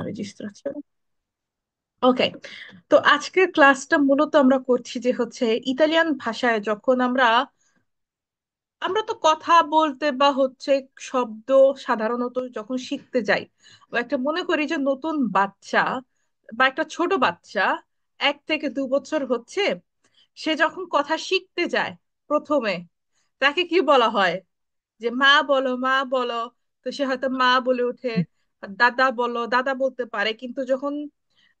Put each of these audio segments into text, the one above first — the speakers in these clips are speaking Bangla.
রেজিস্ট্রেশন। ওকে। তো আজকের ক্লাসটা মূলত আমরা করছি যে হচ্ছে ইতালিয়ান ভাষায় যখন আমরা আমরা তো কথা বলতে বা হচ্ছে শব্দ সাধারণত যখন শিখতে যাই, বা একটা মনে করি যে নতুন বাচ্চা বা একটা ছোট বাচ্চা 1 থেকে 2 বছর হচ্ছে, সে যখন কথা শিখতে যায় প্রথমে তাকে কি বলা হয়? যে মা বলো, মা বলো। তো সে হয়তো মা বলে ওঠে, দাদা বলো, দাদা বলতে পারে। কিন্তু যখন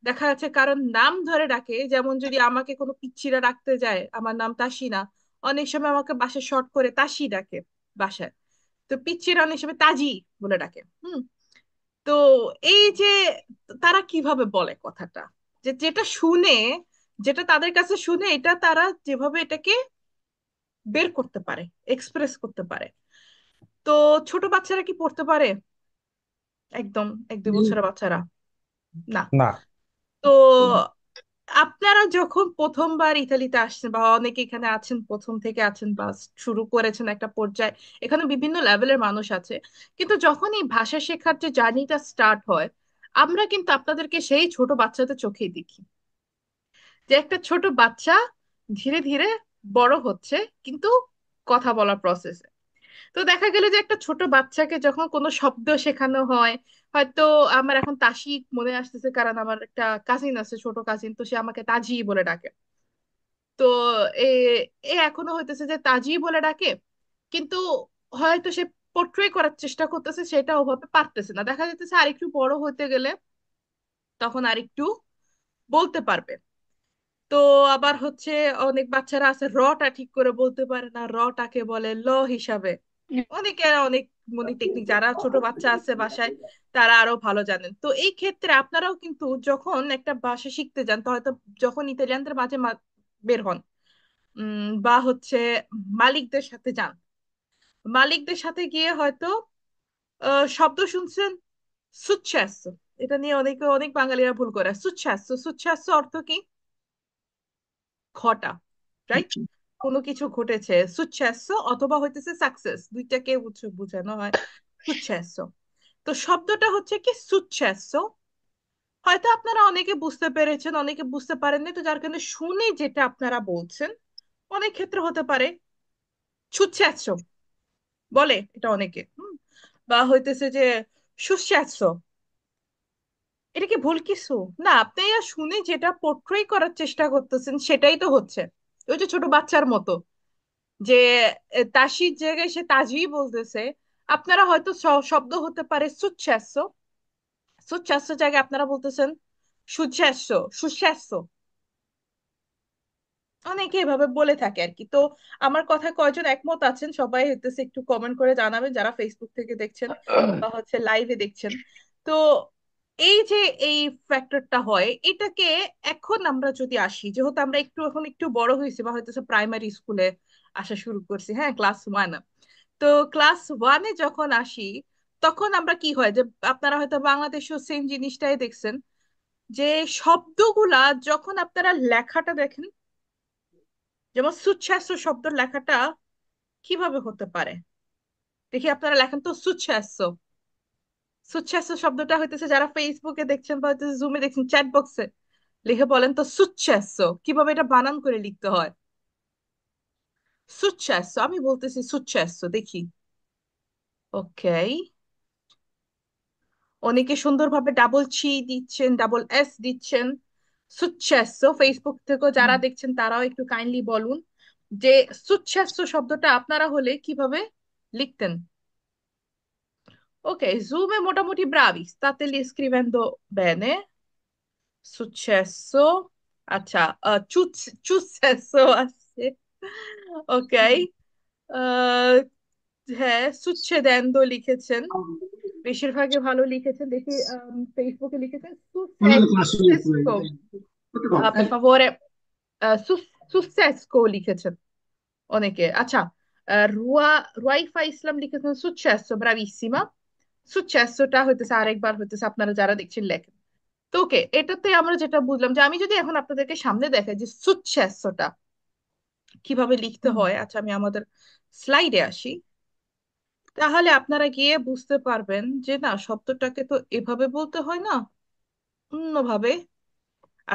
দেখা যাচ্ছে কারণ নাম ধরে ডাকে, যেমন যদি আমাকে কোনো পিচ্চিরা ডাকতে যায়, আমার নাম তাসিনা, অনেক সময় আমাকে বাসায় শর্ট করে তাসি ডাকে বাসায়। তো পিচ্চিরা অনেক সময় তাজি বলে ডাকে। তো এই যে তারা কিভাবে বলে কথাটা, যে যেটা শুনে, যেটা তাদের কাছে শুনে এটা তারা যেভাবে এটাকে বের করতে পারে, এক্সপ্রেস করতে পারে। তো ছোট বাচ্চারা কি পড়তে পারে? একদম 1-2 বছরের বাচ্চারা না। না। তো আপনারা যখন প্রথমবার ইতালিতে আসছেন, বা অনেকে এখানে আছেন প্রথম থেকে আছেন বা শুরু করেছেন একটা পর্যায়ে, এখানে বিভিন্ন লেভেলের মানুষ আছে। কিন্তু যখন এই ভাষা শেখার যে জার্নিটা স্টার্ট হয়, আমরা কিন্তু আপনাদেরকে সেই ছোট বাচ্চাদের চোখেই দেখি, যে একটা ছোট বাচ্চা ধীরে ধীরে বড় হচ্ছে, কিন্তু কথা বলার প্রসেসে। তো দেখা গেল যে একটা ছোট বাচ্চাকে যখন কোনো শব্দ শেখানো হয়, হয়তো আমার এখন তাসি মনে আসতেছে কারণ আমার একটা কাজিন আছে, ছোট কাজিন, তো সে আমাকে তাজি বলে ডাকে। তো এ এ এখনো হইতেছে যে তাজি বলে ডাকে, কিন্তু হয়তো সে পোট্রে করার চেষ্টা করতেছে, সেটা ওভাবে পারতেছে না। দেখা যাইতেছে আরেকটু বড় হতে গেলে তখন আরেকটু বলতে পারবে। তো আবার হচ্ছে অনেক বাচ্চারা আছে রটা ঠিক করে বলতে পারে না, রটাকে বলে ল হিসাবে। অনেকে অনেক মনি টেকনিক, যারা ছোট বাচ্চা আছে বাসায় তারা আরো ভালো জানেন। তো এই ক্ষেত্রে আপনারাও কিন্তু যখন একটা ভাষা শিখতে যান, তো হয়তো যখন ইতালিয়ানদের মাঝে বের হন, বা হচ্ছে মালিকদের সাথে যান, মালিকদের সাথে গিয়ে হয়তো শব্দ শুনছেন সুচ্ছ্যাস্য। এটা নিয়ে অনেকে, অনেক বাঙালিরা ভুল করে। সুচ্ছ্যাস্য, সুচ্ছ্যাস্য অর্থ কি? ঘটা, রাইট? কোনো কিছু ঘটেছে সুচ্ছ্যাস্য, অথবা হইতেছে সাকসেস, দুইটাকে বোঝানো হয় সুচ্ছ্যাস্য। তো শব্দটা হচ্ছে কি সুচ্ছ্যাস্য। হয়তো আপনারা অনেকে বুঝতে পেরেছেন, অনেকে বুঝতে পারেননি, তো যার কারণে শুনে যেটা আপনারা বলছেন অনেক ক্ষেত্রে হতে পারে সুচ্ছ্যাস্য বলে এটা অনেকে, বা হইতেছে যে সুস্বাস্থ্য। এটা কি ভুল কিছু? না, আপনি শুনে যেটা পোট্রে করার চেষ্টা করতেছেন সেটাই তো হচ্ছে। ওই যে ছোট বাচ্চার মতো, যে তাসির জায়গায় সে তাজি বলতেছে। আপনারা হয়তো শব্দ হতে পারে সুচ্ছ্বাস্য, সুচ্ছ্বাস্য জায়গায় আপনারা বলতেছেন সুস্বাস্থ্য, সুস্বাস্থ্য। অনেকে এভাবে বলে থাকে আর কি। তো আমার কথা কয়জন একমত আছেন সবাই হইতেছে একটু কমেন্ট করে জানাবেন, যারা ফেসবুক থেকে দেখছেন বা হচ্ছে লাইভে দেখছেন। তো এই যে এই ফ্যাক্টরটা হয় এটাকে, এখন আমরা যদি আসি, যেহেতু আমরা একটু এখন একটু বড় হয়েছি বা হয়তো প্রাইমারি স্কুলে আসা শুরু করছি, হ্যাঁ ক্লাস 1। তো ক্লাস 1-এ যখন আসি, তখন আমরা কি হয় যে, আপনারা হয়তো বাংলাদেশেও সেম জিনিসটাই দেখছেন, যে শব্দগুলা যখন আপনারা লেখাটা দেখেন, যেমন সুচ্ছ্বাসু শব্দের লেখাটা কিভাবে হতে পারে, দেখি আপনারা লেখেন তো সুচ্ছ্বাসু। সুচ্ছ্বাসু শব্দটা হইতেছে, যারা ফেসবুকে দেখছেন বা হয়তো জুমে দেখছেন, চ্যাট বক্সে লিখে বলেন তো সুচ্ছ্বাসু কিভাবে এটা বানান করে লিখতে হয়। সুচ্ছ্বাসু, আমি বলতেছি সুচ্ছ্বাসু, দেখি। ওকে। অনেকে সুন্দরভাবে ডাবল ছি দিচ্ছেন, ডাবল এস দিচ্ছেন। সুচ্ছ্বাসু, ফেসবুক থেকেও যারা দেখছেন তারাও একটু কাইন্ডলি বলুন যে সুচ্ছ্বাসু শব্দটা আপনারা হলে কিভাবে লিখতেন। Ok, Zoom è মোটামুটি bravi, state lì scrivendo bene. Successo. আচ্ছা, successo আছে। Ok. আহ, হ্যাঁ, succedendo লিখেছেন, বেশিরভাগই ভালো লিখেছেন। দেখি ফেসবুকে লিখেছেন succesco। Per favore, succesco লিখেছেন অনেকে। আচ্ছা, রুয়াইফা ইসলাম লিখেছেন সুচ্ছেস্য, ব্রাভিসিমা। সুচ্ছেস্যটা হইতেছে আরেকবার হইতেছে আপনারা যারা দেখছেন লেখেন। তো ওকে, এটাতে আমরা যেটা বুঝলাম, যে আমি যদি এখন আপনাদেরকে সামনে দেখাই যে সুচ্ছেস্যটা কিভাবে লিখতে হয়, আচ্ছা আমি আমাদের স্লাইডে আসি, তাহলে আপনারা গিয়ে বুঝতে পারবেন যে না, শব্দটাকে তো এভাবে বলতে হয় না, অন্যভাবে।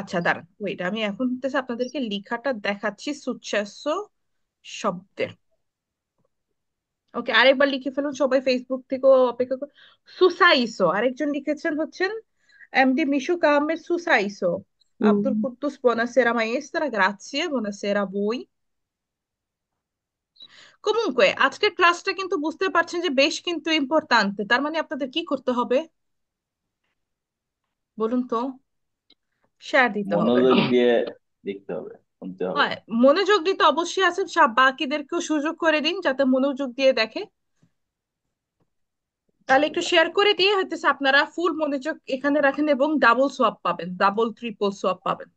আচ্ছা দাঁড়ান, ওইটা আমি এখন হতেছে আপনাদেরকে লেখাটা দেখাচ্ছি সুচ্চাস্য শব্দে। ওকে, আরেকবার লিখে ফেলুন সবাই, ফেসবুক থেকেও অপেক্ষা কর। সুসাইসো আরেকজন লিখেছেন হচ্ছেন এমডি মিশুক আহমেদ সুসাইসো। Abdul Kuddus buonasera maestra, grazie, buonasera a voi. Comunque আজকের ক্লাসটা কিন্তু বুঝতে পারছেন যে বেশ কিন্তু ইম্পর্ট্যান্ট, তার মানে আপনাদের কি করতে হবে বলুন তো? শেয়ার দিতে হবে। মনোযোগ দিয়ে দেখতে হবে, শুনতে হবে। হয়, মনোযোগ দিতে অবশ্যই আছে, বাকিদেরকেও সুযোগ করে দিন যাতে মনোযোগ দিয়ে দেখে। তাহলে একটু ইনশাআল্লাহ। শেয়ার করে দিয়ে হইতেছে আপনারা ফুল মনোযোগ এখানে রাখেন এবং ডাবল সোয়াপ পাবেন, ডাবল ট্রিপল সোয়াপ পাবেন।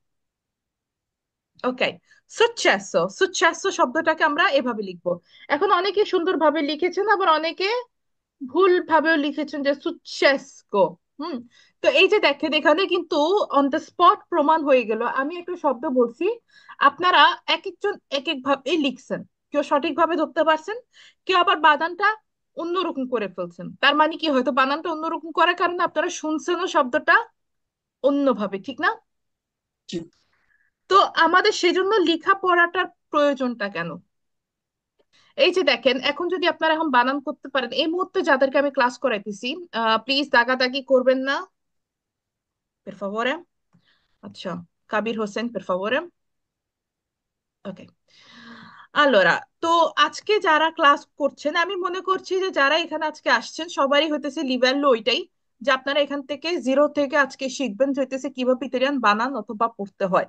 ওকে, সুচ্চাসো, সুচ্চাসো শব্দটাকে আমরা এভাবে লিখবো। এখন অনেকে সুন্দরভাবে লিখেছেন, আবার অনেকে ভুল ভাবেও লিখেছেন যে সুচ্ছেস্কো। হুম। তো এই যে দেখেন এখানে কিন্তু অন দ্য স্পট প্রমাণ হয়ে গেল, আমি একটা শব্দ বলছি, আপনারা এক একজন এক এক ভাবে লিখছেন। কেউ সঠিকভাবে ধরতে পারছেন, কেউ আবার বানানটা অন্যরকম করে ফেলছেন। তার মানে কি, হয়তো বানানটা অন্যরকম করার কারণে আপনারা শুনছেনও শব্দটা অন্যভাবে, ঠিক না? জি। তো আমাদের সেজন্য লেখা পড়াটার প্রয়োজনটা কেন? এই যে দেখেন, এখন যদি আপনারা এখন বানান করতে পারেন, এই মুহূর্তে যাদেরকে আমি ক্লাস করাইতেছি, প্লিজ দাগাদাগি করবেন না, per favore। আচ্ছা, কাবির হোসেন, per favore। ওকে। আলোরা, তো আজকে যারা ক্লাস করছেন, আমি মনে করছি যে যারা এখানে আজকে আসছেন সবারই হইতেছে লিভেল ওইটাই, যে আপনারা এখান থেকে জিরো থেকে আজকে শিখবেন যে হইতেছে কিভাবে ইতালিয়ান বানান অথবা পড়তে হয়।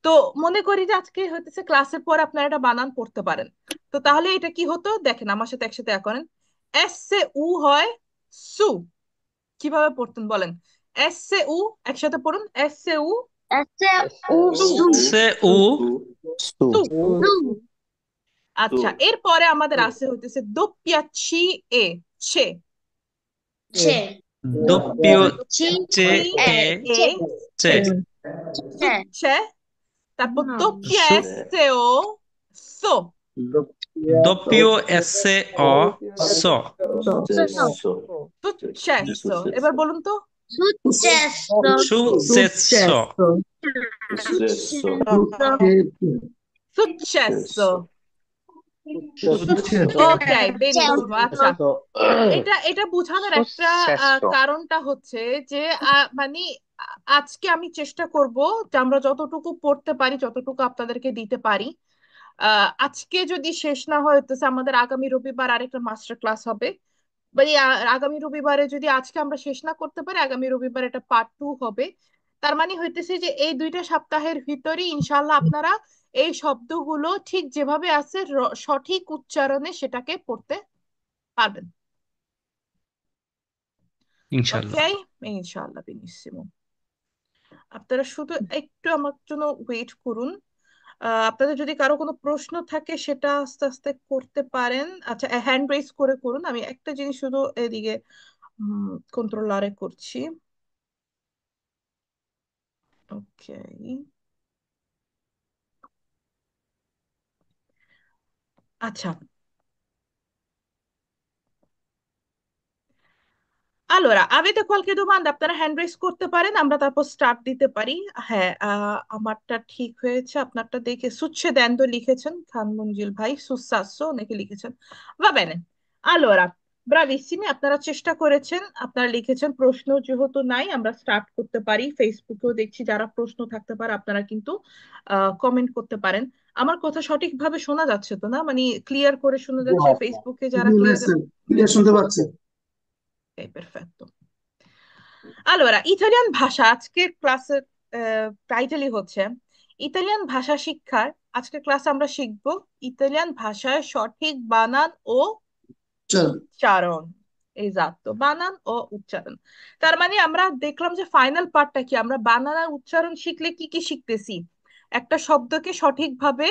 তো মনে করি যে আজকে হইতেছে ক্লাসের পর আপনারা এটা বানান পড়তে পারেন। তো তাহলে এটা কি হতো দেখেন, আমার সাথে একসাথে করেন। এস সে উ হয় সু, কিভাবে পড়তেন বলেন? এস সে উ, একসাথে পড়ুন, এস সে উ সু, সে উ সু সু। সু আচ্ছা, এরপরে আমাদের আছে হইতেছে দোপিয়াচ্ছি এ, ছে, c'è, doppio ce দোপিয়াচ্ছি e এ, ce ছে, c'è, সুচ্ছে, তারপর দোপিয়া su এস সে ও, so, doppio s o so sono, সুস্থ। সুচ্ছেসো। এবার সুস্থ। বলুন তো। successo, successo সুস্থ। সুচ্ছেসো। সুস্থ। ওকে, c'è un বেনিসিমো। আচ্ছা, এটা এটা বোঝানোর একটা successo কারণটা হচ্ছে যে মানে আজকে আমি চেষ্টা করব যে আমরা যতটুকু পড়তে পারি, যতটুকু আপনাদেরকে দিতে পারি। আজকে যদি শেষ না হয় তো আমাদের আগামী রবিবার আরেকটা মাস্টার ক্লাস হবে। মানে আগামী রবিবারে যদি আজকে আমরা শেষ না করতে পারি, আগামী রবিবার এটা পার্ট টু হবে। তার মানে হইতেছে যে এই 2টা সপ্তাহের ভিতরেই ইনশাল্লাহ আপনারা এই শব্দগুলো ঠিক যেভাবে আছে সঠিক উচ্চারণে সেটাকে পড়তে পারবেন। inshallah ওকে, ইনশাআল্লাহ, বেনিসিমো। আপনারা শুধু একটু আমার জন্য ওয়েট করুন। আপনাদের যদি কারো কোনো প্রশ্ন থাকে সেটা আস্তে আস্তে করতে পারেন। আচ্ছা, হ্যান্ড রেজ করে করুন, আমি একটা জিনিস শুধু এদিকে কন্ট্রোলারে করছি। ওকে। আচ্ছা, allora avete qualche domanda? আপনারা হ্যান্ড রেজ করতে পারেন, আমরা তারপর স্টার্ট দিতে পারি। হ্যাঁ, আমারটা ঠিক হয়েছে, আপনারটা দেখে সুচ্ছে দ্যান্দ লিখেছেন খান মঞ্জিল ভাই, সুসাসো অনেকে লিখেছেন। va bene, allora bravissimi, আপনারা চেষ্টা করেছেন, আপনারা লিখেছেন। প্রশ্ন যেহেতু নাই, আমরা স্টার্ট করতে পারি। ফেসবুকেও দেখছি যারা প্রশ্ন থাকতে পারে আপনারা কিন্তু কমেন্ট করতে পারেন। আমার কথা সঠিকভাবে শোনা যাচ্ছে তো না, মানে ক্লিয়ার করে শোনা যাচ্ছে ফেসবুকে যারা ক্লিয়ার? ক্লিয়ার শুনতে পাচ্ছি। পারফেক্ট। আলোরা, ইতালিয়ান ভাষা আজকের ক্লাসের টাইটেলই হচ্ছে ইতালিয়ান ভাষা শিক্ষার। আজকের ক্লাসে আমরা শিখব ইতালিয়ান ভাষায় সঠিক বানান ও চল উচ্চারণ। এক্সাক্টো, বানান ও উচ্চারণ। তার মানে আমরা দেখলাম যে ফাইনাল পার্টটা কি, আমরা বানান আর উচ্চারণ শিখলে কি কি শিখতেছি? একটা শব্দকে সঠিকভাবে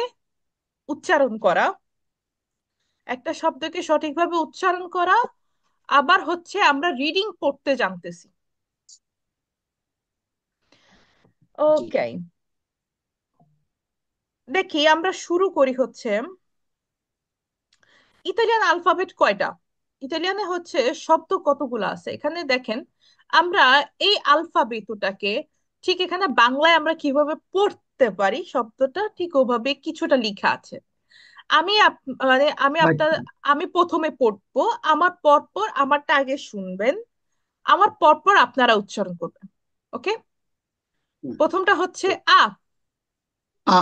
উচ্চারণ করা, একটা শব্দকে সঠিকভাবে উচ্চারণ করা, আবার হচ্ছে আমরা রিডিং পড়তে জানতেছি। জি। ওকে, দেখি আমরা শুরু করি হচ্ছে, ইতালিয়ান আলফাবেট কয়টা? ইতালিয়ানে হচ্ছে শব্দ কতগুলো আছে এখানে দেখেন। আমরা এই আলফাবেটটাকে ঠিক এখানে বাংলায় আমরা কিভাবে পড়তে পারি শব্দটা ঠিক ওভাবে কিছুটা লেখা আছে। আমি মানে আচ্ছা। আমি প্রথমে পড়বো, আমার পরপর আমারটা আগে শুনবেন, আমার পরপর আপনারা উচ্চারণ করবেন। ওকে, প্রথমটা হচ্ছে আ। আ।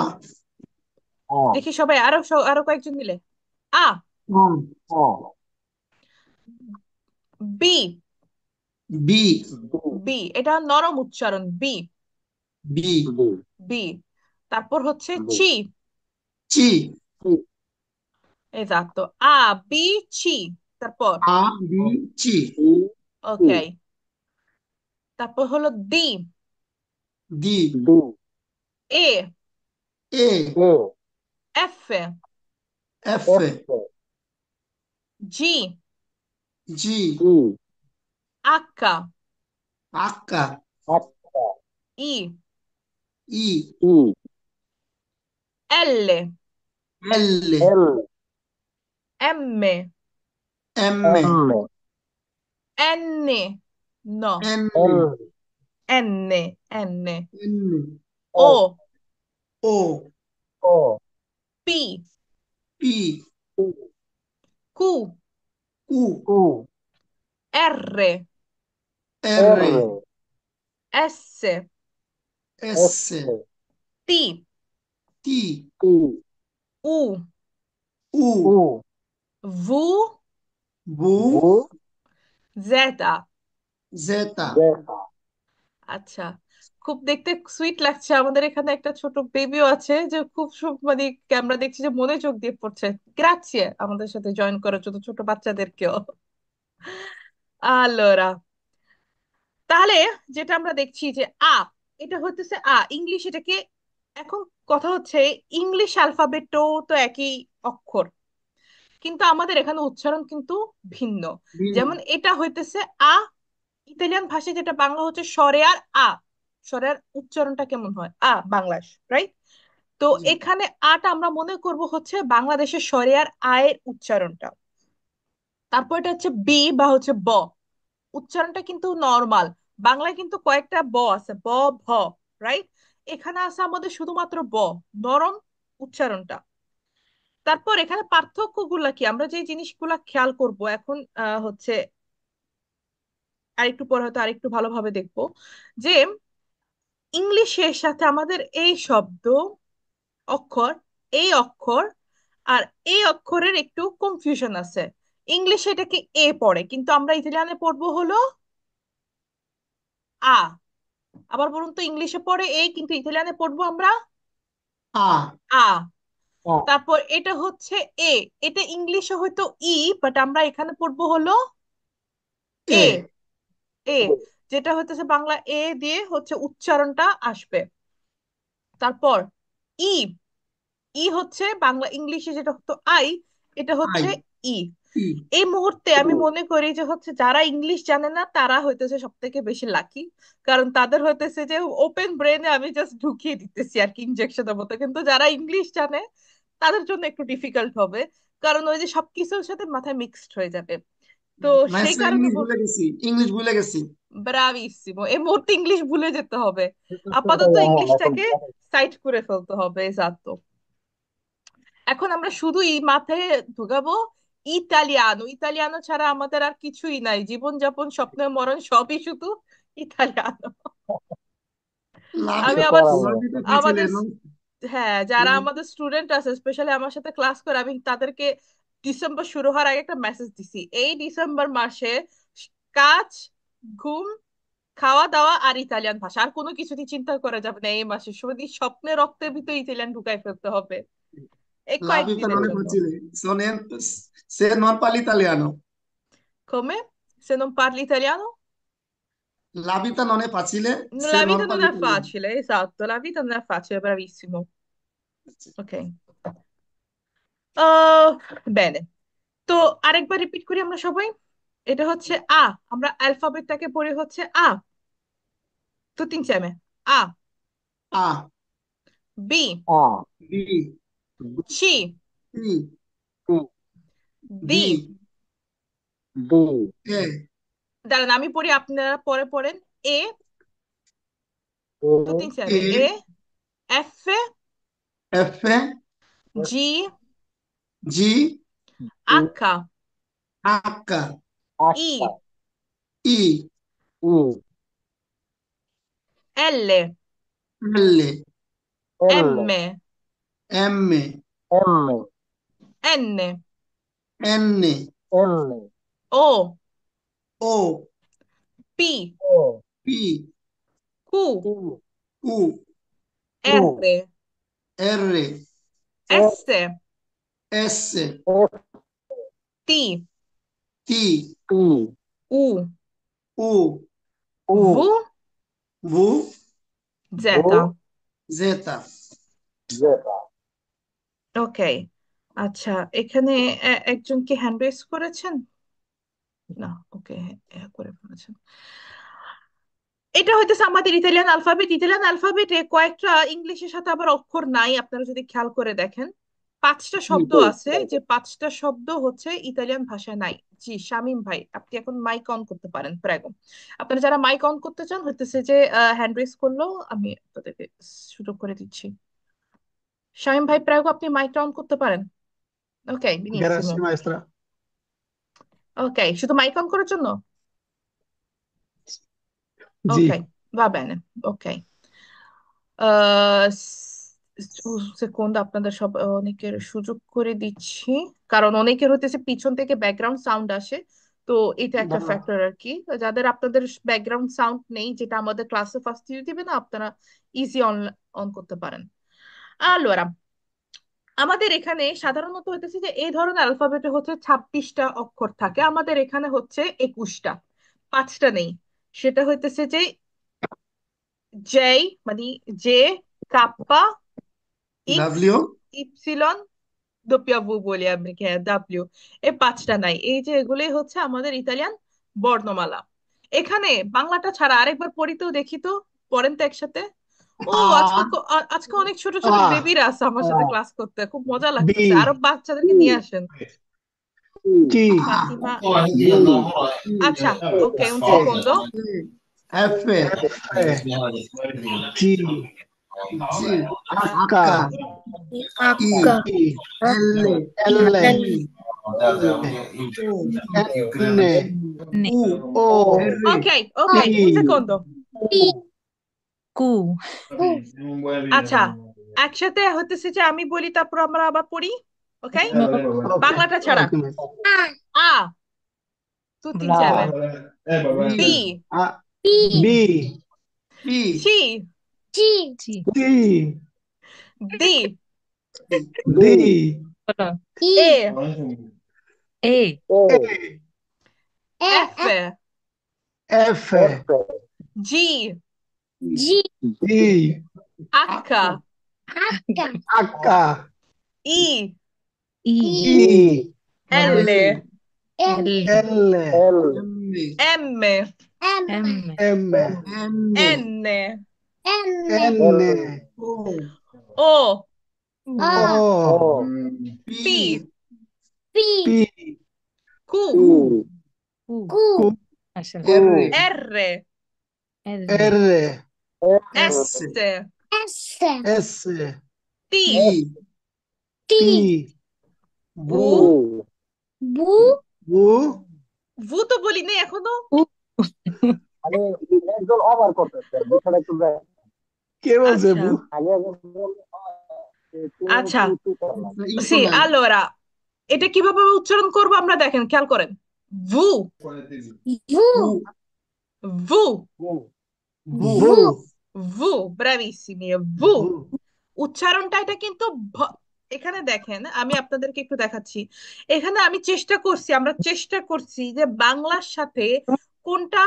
দেখি সবাই আরো আরো কয়েকজন মিলে। আ। আম। বি। বি। বি, এটা নরম উচ্চারণ, বি। বি। বি। তারপর হচ্ছে চি। চি। এই যা তো, আ বি চি। তারপর আ বি চি। ওকে, তারপর হলো দি। দি। এ। এ। এফ। এফ। জি। জি। আক্কা। আক্কা। ই। ই। এল। এল। এম। এম। এন। ন। এন। এন। এন। এন। ও। ও। পি। পি। কু। কু। আর। আর। এস। এস। টি। টি। উ। উ। ভু। বু। জেটা। জেতা। আচ্ছা, খুব দেখতে সুইট লাগছে। আমাদের এখানে একটা ছোট বেবিও আছে যে খুব মানে ক্যামেরা দেখছি যে মনোযোগ দিয়ে পড়ছে। গ্রাzie আমাদের সাথে জয়েন করার জন্য, ছোট বাচ্চাদেরকেও। আলোরা, তাহলে যেটা আমরা দেখছি যে আ, এটা হতেছে আ ইংলিশ এটাকে। এখন কথা হচ্ছে, ইংলিশ অ্যালফাবেটও তো একই অক্ষর, কিন্তু আমাদের এখানে উচ্চারণ কিন্তু ভিন্ন। ভিন্ন। যেমন এটা হইতেছে আ, ইতালিয়ান ভাষায় যেটা বাংলা হচ্ছে স্বরে আর আ, স্বরের উচ্চারণটা কেমন হয় আ বাংলা, রাইট? তো জি। এখানে আটা আমরা মনে করব হচ্ছে বাংলাদেশের স্বরে আর আয়ের উচ্চারণটা। তারপর এটা হচ্ছে বি বা হচ্ছে ব, উচ্চারণটা কিন্তু নর্মাল। বাংলায় কিন্তু কয়েকটা ব আছে, ব, ভ, রাইট? এখানে আছে আমাদের শুধুমাত্র ব, নরম উচ্চারণটা। তারপর এখানে পার্থক্য গুলা কি, আমরা যে জিনিসগুলা খেয়াল করব এখন হচ্ছে আরেকটু পরে হয়তো আরেকটু ভালোভাবে দেখবো, যে ইংলিশের সাথে আমাদের এই শব্দ, অক্ষর, এই অক্ষর আর এই অক্ষরের একটু কনফিউশন আছে। ইংলিশে এটাকে এ পড়ে, কিন্তু আমরা ইতালিয়ানে পড়বো হলো আ। আবার বলুন তো, ইংলিশে পড়ে এ কিন্তু ইতালিয়ানে পড়বো আমরা আ। আ। তারপর এটা হচ্ছে এ, এটা ইংলিশে হয়তো ই, বাট আমরা এখানে পড়বো হলো এ। এ। এ, যেটা হতেছে বাংলা এ দিয়ে হচ্ছে উচ্চারণটা আসবে। তারপর ই। ই হচ্ছে বাংলা ইংলিশে যেটা হতো আই, এটা আই। হচ্ছে ই। ই। এই মুহূর্তে আমি মনে করি যে হচ্ছে যারা ইংলিশ জানে না তারা হইতেছে সব থেকে বেশি লাকি, কারণ তাদের হইতেছে যে ওপেন ব্রেনে আমি জাস্ট ঢুকিয়ে দিতেছি আর কি ইনজেকশনের মতো। কিন্তু যারা ইংলিশ জানে তাদের জন্য একটু ডিফিকাল্ট হবে, কারণ ওই যে সবকিছুর সাথে মাথায় মিক্সড হয়ে যাবে। তো সেই মাইসা কারণে ইংলিশ ভুলে গেছি, ইংলিশ ভুলে গেছি। ব্রাভিসিমো, এই মুহূর্তে ইংলিশ ভুলে যেতে হবে, আপাতত ইংলিশটাকে সাইড করে ফেলতে হবে। জাতো, এখন আমরা শুধু এই মাথায় ঢুকাবো ইতালিয়ানো। ইতালিয়ানো ছাড়া আমাদের আর কিছুই নাই, জীবনযাপন, স্বপ্ন, মরণ সবই শুধু ইতালিয়ানো। আমি আবার লাভিতা facile, আমাদের, non? হ্যাঁ, যারা আমাদের স্টুডেন্ট আছে স্পেশালি আমার সাথে ক্লাস করে, আমি তাদেরকে ডিসেম্বর শুরু হওয়ার আগে একটা মেসেজ দিছি, এই ডিসেম্বর মাসে কাজ, ঘুম, খাওয়া দাওয়া আর ইতালিয়ান ভাষা, আর কোনো কিছুই চিন্তা করা যাবে না। এই মাসে শুধু স্বপ্নে রক্তের ভিতরে ইতালিয়ান ঢুকাই ফেলতে হবে এই L'abito কয়েকদিনের non è জন্য। facile. Se non parli italiano. Come? Se non parli italiano? La vita non è facile se La vita non non parli è italiano. facile, esatto, la vita non è facile, bravissimo. Ok. Bene, তো আরেকবার রিপিট করি আমরা সবাই। এটা হচ্ছে আ, আমরা অ্যালফাবেটটাকে পড়ি হচ্ছে আ, tutti insieme. A. A. B. B. C. C. D. D. E. দাঁড়ান আমি পড়ি, আপনারা পরে পড়েন। এ। tutti insieme. E, F, F, G, G, H, H, I, I, L, L, M, M, N, N, O, O, P, P, Q, Q, R, R, S, S, T, T, U, U, V, V, Z. Z. ওকে, আচ্ছা, এখানে একজন কি হ্যান্ড রেজ করেছেন? না, ওকে, করে ফেলেছেন। এটা হইতেছে আমাদের ইতালিয়ান অ্যালফাবেট। ইতালিয়ান অ্যালফাবেটে কয়েকটা ইংলিশের সাথে আবার অক্ষর নাই, আপনারা যদি খেয়াল করে দেখেন। পাঁচটা শব্দ আছে, যে পাঁচটা শব্দ হচ্ছে ইতালিয়ান ভাষায় নাই। জি শামীম ভাই, আপনি এখন মাইক অন করতে পারেন, প্রাগো। আপনারা যারা মাইক অন করতে চান, হইতেছে যে হ্যান্ড রেজ করলেও আমি আপনাদেরকে সুযোগ করে দিচ্ছি। শামীম ভাই, প্রাগো, আপনি মাইকটা অন করতে পারেন। ওকে, বিনিসিমো। Grazie, maestra. ওকে, শুধু মাইক অন করার জন্য? জি। ওকে, va bene, ok. সেকেন্ড, আপনাদের সব অনেকের সুযোগ করে দিচ্ছি, কারণ অনেকের হতেছে পিছন থেকে ব্যাকগ্রাউন্ড সাউন্ড আসে। তো এটা একটা দাঁড়া। ফ্যাক্টর আর কি। যাদের আপনাদের ব্যাকগ্রাউন্ড সাউন্ড নেই, যেটা আমাদের ক্লাসে ফার্স্ট দিয়ে দিবে না, আপনারা ইজি অন অন করতে পারেন। আলোরা, আমাদের এখানে সাধারণত হইতেছে যে এই ধরনের অ্যালফাবেটে হচ্ছে 26টা অক্ষর থাকে, আমাদের এখানে হচ্ছে 21টা, পাঁচটা নেই। সেটা হইতেছে যে জে, মানে J, kappa, x, W, epsilon, W বলি আমি, হ্যাঁ ডাব্লিউ। এই পাঁচটা নাই, এই যে এগুলোই হচ্ছে আমাদের ইতালিয়ান বর্ণমালা। এখানে বাংলাটা ছাড়া আরেকবার পড়িতেও দেখি তো, পড়েন তো একসাথে। ও, আজকে A, আজকে অনেক ছোট ছোট A, বেবিরা আছে আমার সাথে ক্লাস করতে, খুব মজা B, লাগতেছে, আরো বাচ্চাদেরকে নিয়ে আসেন। T, ফাতিমা, U, আচ্ছা, ওকে, un A, secondo. F, G, G, H, I, L, I, O, N, O, Ok, R, ok, un T, secondo. Q, আচ্ছা, একসাথে হতেছে যে আমি বলি, তারপর আমরা আবার পড়ি। ওকে, okay, বাংলাটা ছাড়া। okay, miss. A, tutti insieme. B, B, A, B, B, P, C, G, T, D, D, E, E, A, F, F, G, G, G, H, H, I, E, L, L, M, M, N, N, O, O, P, P, Q, Q, R, R, R, S, S, T, T, U, U, V তো বলিনি এখনো। কে বলছে আচ্ছা, বু? আচ্ছা, সি, allora, এটা কিভাবে উচ্চারণ করবো আমরা, দেখেন, খেয়াল করেন। ভু, ভু, বু, ভু, ব্রাভিসিমি, ভু। বু, উচ্চারণটা এটা কিন্তু এখানে দেখেন, আমি আপনাদেরকে একটু দেখাচ্ছি। এখানে আমি চেষ্টা করছি, আমরা চেষ্টা করছি যে বাংলার সাথে কোনটা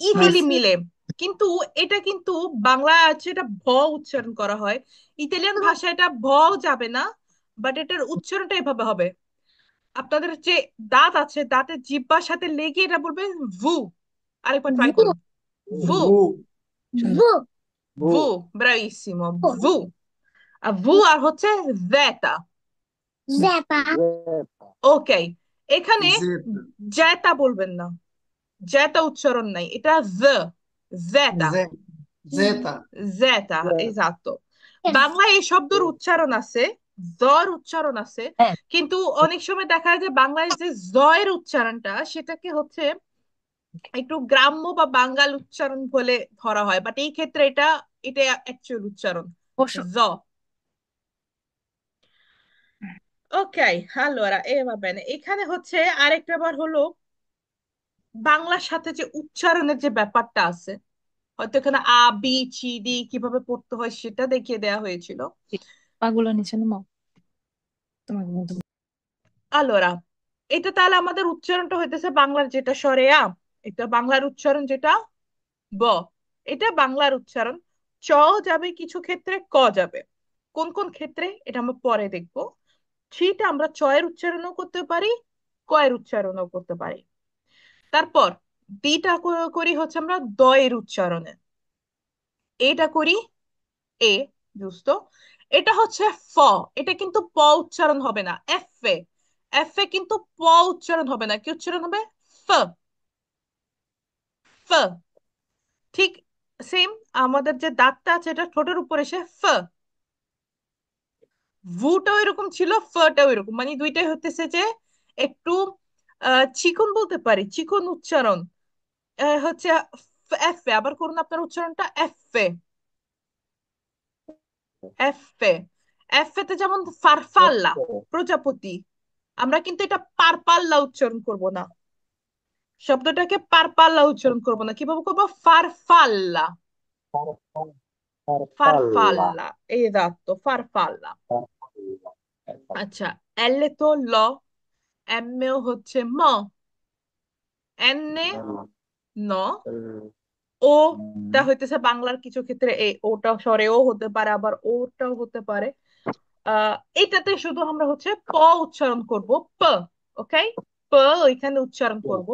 ইজিলি মিলে, কিন্তু এটা কিন্তু বাংলা আছে, এটা ভ উচ্চারণ করা হয়। ইতালিয়ান ভাষায় এটা ভ যাবে না, বাট এটার উচ্চারণটা এভাবে হবে। আপনাদের যে দাঁত আছে, দাঁতের জিহ্বার সাথে লেগে এটা বলবে ভু। আরেকবার ট্রাই করুন, ভু, বু, বু, ভু, ব্রাভিসিমো, ভু। আর ভু আর হচ্ছে জেটা। ওকে, এখানে জেড, জ্যাটা বলবেন না, জ্যাটা উচ্চারণ নাই, এটা জ, জেটা। জেড, জেতা জেতা, esatto। বাংলায় এই শব্দের উচ্চারণ আছে, জর উচ্চারণ আছে, হ্যাঁ, কিন্তু অনেক সময় দেখা যায় যে বাংলায় যে জয়ের উচ্চারণটা সেটাকে হচ্ছে একটু গ্রাম্য বা বাঙ্গাল উচ্চারণ বলে ধরা হয়, বাট এই ক্ষেত্রে এটা এটা অ্যাকচুয়াল উচ্চারণ অবশ্য জ। ওকে, allora e va bene, এখানে হচ্ছে আরেকটা বার হলো বাংলার সাথে যে উচ্চারণের যে ব্যাপারটা আছে, হয়তো এখানে আ বি সি ডি কিভাবে পড়তে হয় সেটা দেখিয়ে দেওয়া হয়েছিল। পাগুলো নিচে নামাও, তোমাকে বলতে allora এটা তাহলে আমাদের উচ্চারণটা হইতেছে বাংলার যেটা স্বরে আ, এটা বাংলার উচ্চারণ যেটা ব, এটা বাংলার উচ্চারণ। চ যাবে কিছু ক্ষেত্রে, ক যাবে কোন কোন ক্ষেত্রে এটা আমরা পরে দেখবো। সেটা আমরা চয়ের উচ্চারণও করতে পারি, কয়ের উচ্চারণও করতে পারি। তারপর ডিটা করি হচ্ছে আমরা দয়ের উচ্চারণে, এটা করি এ, বুঝতো। এটা হচ্ছে ফ, এটা কিন্তু প উচ্চারণ হবে না, এফ এ, এফ এ কিন্তু প উচ্চারণ হবে না, কি উচ্চারণ হবে, ফ, ফ। ঠিক সেম, আমাদের যে দাঁতটা আছে এটা ঠোঁটের উপর এসে ফ, ভুটাও এরকম ছিল, ফটাও এরকম, মানে দুইটাই হতেছে যে একটু চিকন বলতে পারি, চিকন উচ্চারণ। হচ্ছে এফ এ, আবার করুন আপনার উচ্চারণটা এফ এ, এফ এ, এফ এ তে যেমন ফারফাল্লা, প্রজাপতি, আমরা কিন্তু এটা পারপাল্লা উচ্চারণ করব না, শব্দটাকে পারপাল্লা উচ্চারণ করব না, কিভাবে করবো, ফারফাল্লা, farfalla, esatto, farfalla। আচ্ছা, এলে তো ল, এমএও হচ্ছে ম, এনে ন, ও টা হইতেছে বাংলার কিছু ক্ষেত্রে এ, ওটা স্বরেও হতে পারে আবার ওটাও হতে পারে। এটাতে শুধু আমরা হচ্ছে প উচ্চারণ করব, প, ওকে, প ওইখানে উচ্চারণ করব।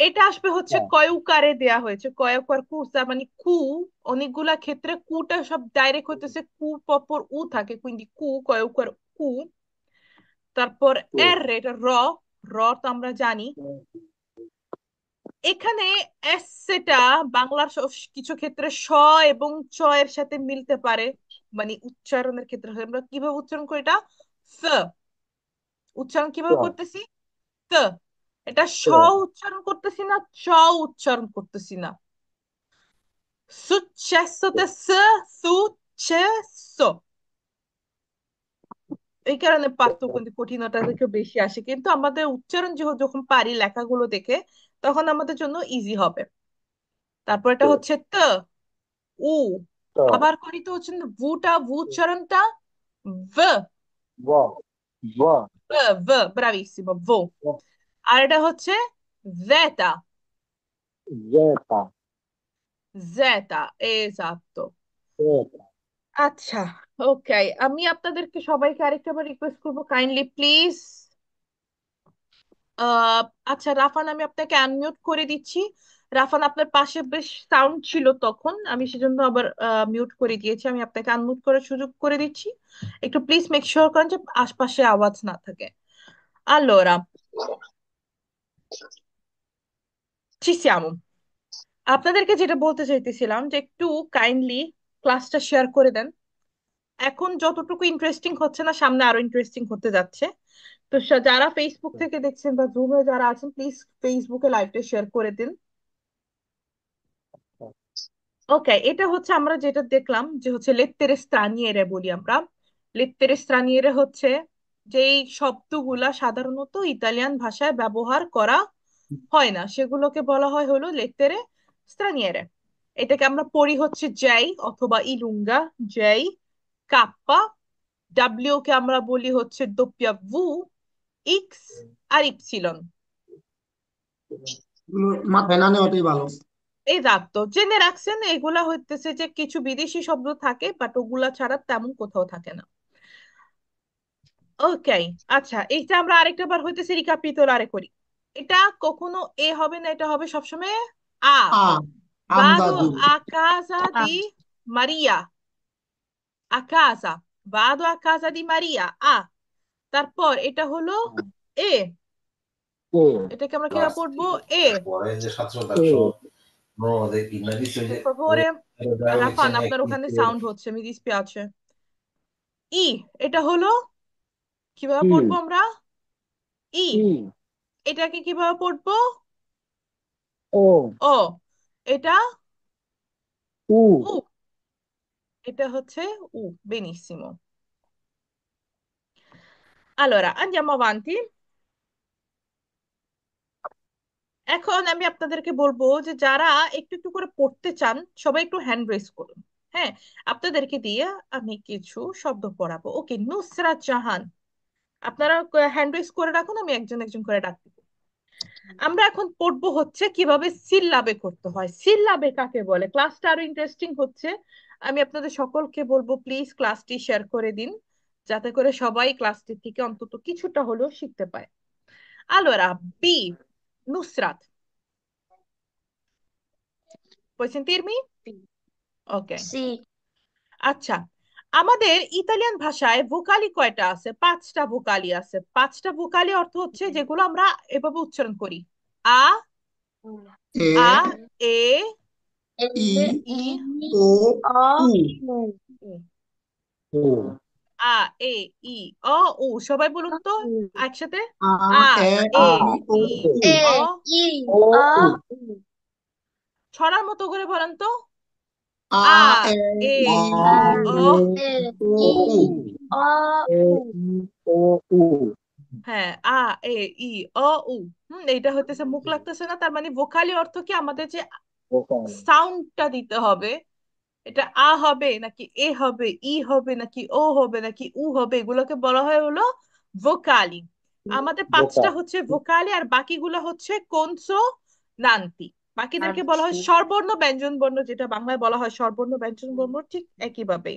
এটা আসবে হচ্ছে কয়উকারে দেয়া হয়েছে, কয়উকার কু, তার মানে কু, অনেকগুলা ক্ষেত্রে কুটা সব ডাইরেক্ট হইতেছে কু পরপর উ থাকে, কিন্তু কু কয়উকার কু। তারপর এর, এটা র, র তো আমরা জানি। এখানে এস সেটা বাংলার কিছু ক্ষেত্রে স এবং চ এর সাথে মিলতে পারে, মানে উচ্চারণের ক্ষেত্রে আমরা কিভাবে উচ্চারণ করি এটা, স, উচ্চারণ কিভাবে করতেছি, স, এটা স উচ্চারণ করতেছি না, চ উচ্চারণ করতেছি না। সুচ্ছেসতে স, সুচ্ছেস, এই কারণে পার্থক্য কিন্তু কঠিনতা থেকে বেশি আসে, কিন্তু আমাদের উচ্চারণ যখন পারি লেখাগুলো দেখে তখন আমাদের জন্য ইজি হবে। তারপর এটা হচ্ছে ত, উ, আবার করি তো হচ্ছে না ভুটা, ভু উচ্চারণটা ভ, ভ, ভ, ব্রাভিসিমো, ভো। আর এটা হচ্ছে জেটা, জেটা, এক্সাক্টো। আচ্ছা, ওকে, আমি আপনাদেরকে সবাইকে আরেকটা বার রিকোয়েস্ট করবো, কাইন্ডলি প্লিজ, আহ আচ্ছা রাফান, আমি আপনাকে আনমিউট করে দিচ্ছি। রাফান, আপনার পাশে বেশ সাউন্ড ছিল তখন, আমি সেজন্য আবার মিউট করে দিয়েছি, আমি আপনাকে আনমিউট করার সুযোগ করে দিচ্ছি। একটু প্লিজ মেক শিওর করেন যে আশপাশে আওয়াজ না থাকে। Allora, ci siamo। আপনাদেরকে যেটা বলতে চাইতেছিলাম যে একটু কাইন্ডলি ক্লাসটা শেয়ার করে দেন। এখন যতটুকু ইন্টারেস্টিং হচ্ছে না, সামনে আরো ইন্টারেস্টিং হতে যাচ্ছে। তো যারা ফেসবুক থেকে দেখছেন বা জুমে যারা আছেন, প্লিজ ফেসবুকে লাইভটা শেয়ার করে দিন। ওকে, এটা হচ্ছে আমরা যেটা দেখলাম যে হচ্ছে লেত্তেরে স্ত্রানিয়েরে বলি আমরা। লেত্তেরে স্ত্রানিয়েরে হচ্ছে যেই শব্দগুলা সাধারণত ইতালিয়ান ভাষায় ব্যবহার করা হয় না, সেগুলোকে বলা হয় হলো লেত্তেরে স্ত্রানিয়েরে। এটাকে আমরা পড়ি হচ্ছে জেই অথবা ইলুঙ্গা, জেই, কাপ্পা, ডাব্লিউ কে আমরা বলি হচ্ছে দোপিয়া ভু, ইক্স আর ইপসিলন। মাথায় না নেওয়াটাই ভালো। এই রাখতো জেনে রাখছেন, এগুলা হইতেছে যে কিছু বিদেশি শব্দ থাকে বাট ওগুলা ছাড়া তেমন কোথাও থাকে না। ওকে, আচ্ছা, এইটা আমরা আরেকটা বার হইতেছে রিকাপিতুলারে করি। এটা কখনো এ হবে না, এটা হবে সবসময় আ। আ Vado আমদাদু a casa a, di Maria, a casa, vado a casa di Maria, আ। তারপর এটা হলো এ, এটাকে আমরা কিভাবে পড়বো, এ, Per favore, রাফান আপনার ওখানে সাউন্ড হচ্ছে, mi dispiace। ই, এটা হলো কিভাবে পড়বো আমরা? ই, এটাকে কিভাবে পড়বো? ও, এটা উ, এটা হচ্ছে উ। Benissimo। Allora, andiamo avanti। এখন আমি আপনাদেরকে বলবো যে যারা একটু একটু করে পড়তে চান সবাই একটু হ্যান্ড রেজ করুন। হ্যাঁ, আপনাদেরকে দিয়ে আমি কিছু শব্দ পড়াবো। ওকে, নুসরাত জাহান, আপনারা হ্যান্ড রেজ করে রাখুন, আমি একজন একজন করে ডাক দিব। আমরা এখন পড়বো হচ্ছে কিভাবে সিল্লাবে করতে হয়। সিল্লাবে কাকে বলে? ক্লাসটা আরো ইন্টারেস্টিং হচ্ছে। আমি আপনাদের সকলকে বলবো প্লিজ ক্লাসটি শেয়ার করে দিন, যাতে করে সবাই ক্লাসটি থেকে অন্তত কিছুটা হলেও শিখতে পায়। Allora, B, Nusrat, puoi sentirmi? Ok। সি আচ্ছা, আমাদের ইতালিয়ান ভাষায় ভোকালি কয়টা আছে? পাঁচটা ভোকালি আছে। পাঁচটা ভোকালি অর্থ হচ্ছে যেগুলো আমরা এভাবে উচ্চারণ করি। আ, এ আ, এ, ই ই, ও অ উ উ। আ, এ, ই, অ, উ। সবাই বলুন তো একসাথে। আ আ, এ এ, ই ও ই, উ এ অ। ই অ ছড়ার মতো করে বলেন তো। আ আ, এ এ, ই আ ই, অ। এ ও ই উ অ উ হ্যাঁ, আ, এ, ই, অ, উ। এইটা হইতেছে মুখ লাগতেছে না, তার মানে ভোকালি অর্থ কি? আমাদের যে সাউন্ডটা দিতে হবে, এটা আ হবে নাকি এ হবে, ই হবে নাকি ও হবে নাকি উ হবে, এগুলোকে বলা হয় হলো ভোকালি। আমাদের পাঁচটা হচ্ছে ভোকালি, আর বাকিগুলো হচ্ছে কনসোনান্তি। বাকিদেরকে বলা হয় স্বরবর্ণ ব্যঞ্জন বর্ণ, যেটা বাংলায় বলা হয় স্বরবর্ণ ব্যঞ্জন বর্ণ, ঠিক একইভাবে।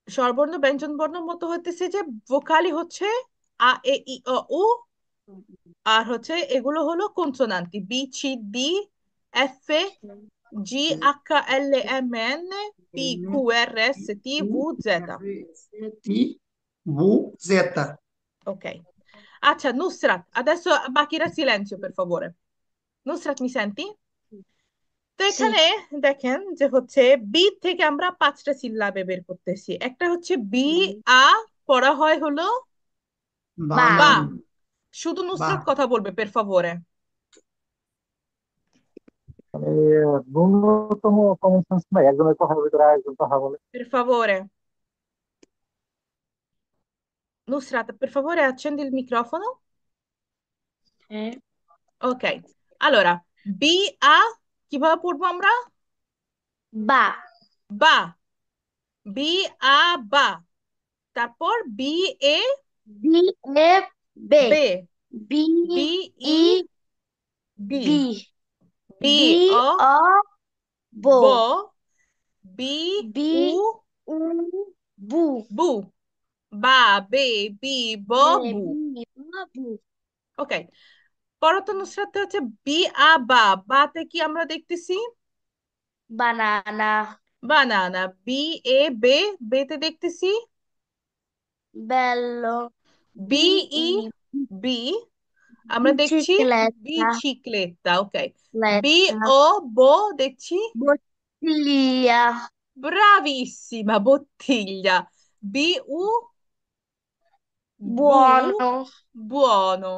স্বরবর্ণ ব্যঞ্জন বর্ণের মতো হইতেছে যে ভোকালি হচ্ছে আ, এ, ই, অ, উ, আর হচ্ছে এগুলো হলো কনসোনান্তি। বি, সি, ডি, এফ, এ, জি, এইচ, এল, এম, এন, পি, কিউ, আর, এস, টি, ভু, জেড। টি ভু জেতা Ok, আচ্ছা নুসরাত, adesso বাকিরা silenzio per favore। Nusrat, me senti? তো সি এখানে দেখেন যে হচ্ছে বি থেকে আমরা পাঁচটা সিল্লাবে বের করতেছি। একটা হচ্ছে বি, আ, পড়া হয় হলো বা বা। বানান শুধু বা নুসরাত কথা বলবে per favore। ন্যূনতম কমন সেন্স নাই, একজনের কথার ভিতরে আরেকজন কথা বলে। Per favore, Nusrat, per favore accendi il microfono। হ্যাঁ Ok, allora, B, A, কিভাবে পড়বো আমরা? বা বা। বি, আ, বা। তারপর বি, এ, বি এ বে বে। বি বি, ই, ই বি। বি বি, বি অ, অ বো ব। বি, বি উ, উ বু বু। বা, বে, বি, ব, বে বু। বি বা বু ওকে, পরত নুসরাত হচ্ছে বি, আ, বা। বাতে কি আমরা দেখতেছি? বানানা বানানা। বি, এ, বে। বেতে দেখতেছি bello বি, B-I ই, বি। আমরা দেখছি bicicletta বিচিক্লেতা। ওকে, বি, letta ও, বো দেখছি। bottiglia Bravissima, bottiglia। বি, উ, বু, buono বুয়নো।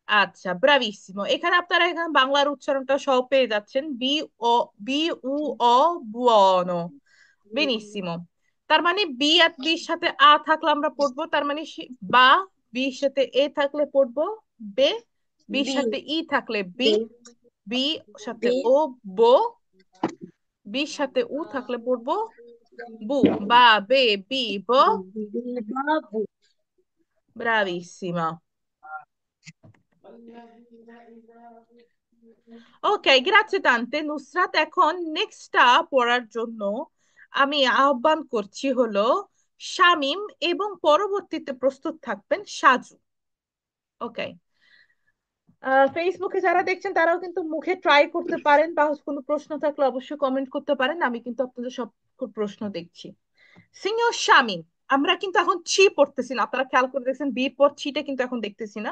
আচ্ছা, ব্রাভিসিমো। এখানে আপনারা এখানে বাংলার উচ্চারণটা সহ পেয়ে যাচ্ছেন। ও, বি, উ, অ, বুয়নো। বেনিসিমো। তার মানে বি আর বির সাথে আ থাকলে আমরা পড়বো, তার মানে বা। বির সাথে এ থাকলে পড়বো বে। বির B সাথে ই থাকলে বি। B বি সাথে B ও, বো। বির সাথে উ থাকলে পড়বো বু। বা, বে, বি, ব। বাবু ব্রাভিসিমা। ওকে, গ্রাzie tante নুসরাত। এখন নেক্সটটা পড়ার জন্য আমি আহ্বান করছি হলো শামিম, এবং পরবর্তীতে প্রস্তুত থাকবেন সাজু। ওকে, ফেসবুকে যারা দেখছেন তারাও কিন্তু মুখে ট্রাই করতে পারেন, বা কোনো প্রশ্ন থাকলে অবশ্যই কমেন্ট করতে পারেন, আমি কিন্তু আপনাদের সব প্রশ্ন দেখছি। সিনিয়র শামিম, আমরা কিন্তু এখন ছি পড়তেছি না, আপনারা খেয়াল করে দেখছেন বির পর ছিটা কিন্তু এখন দেখতেছি না।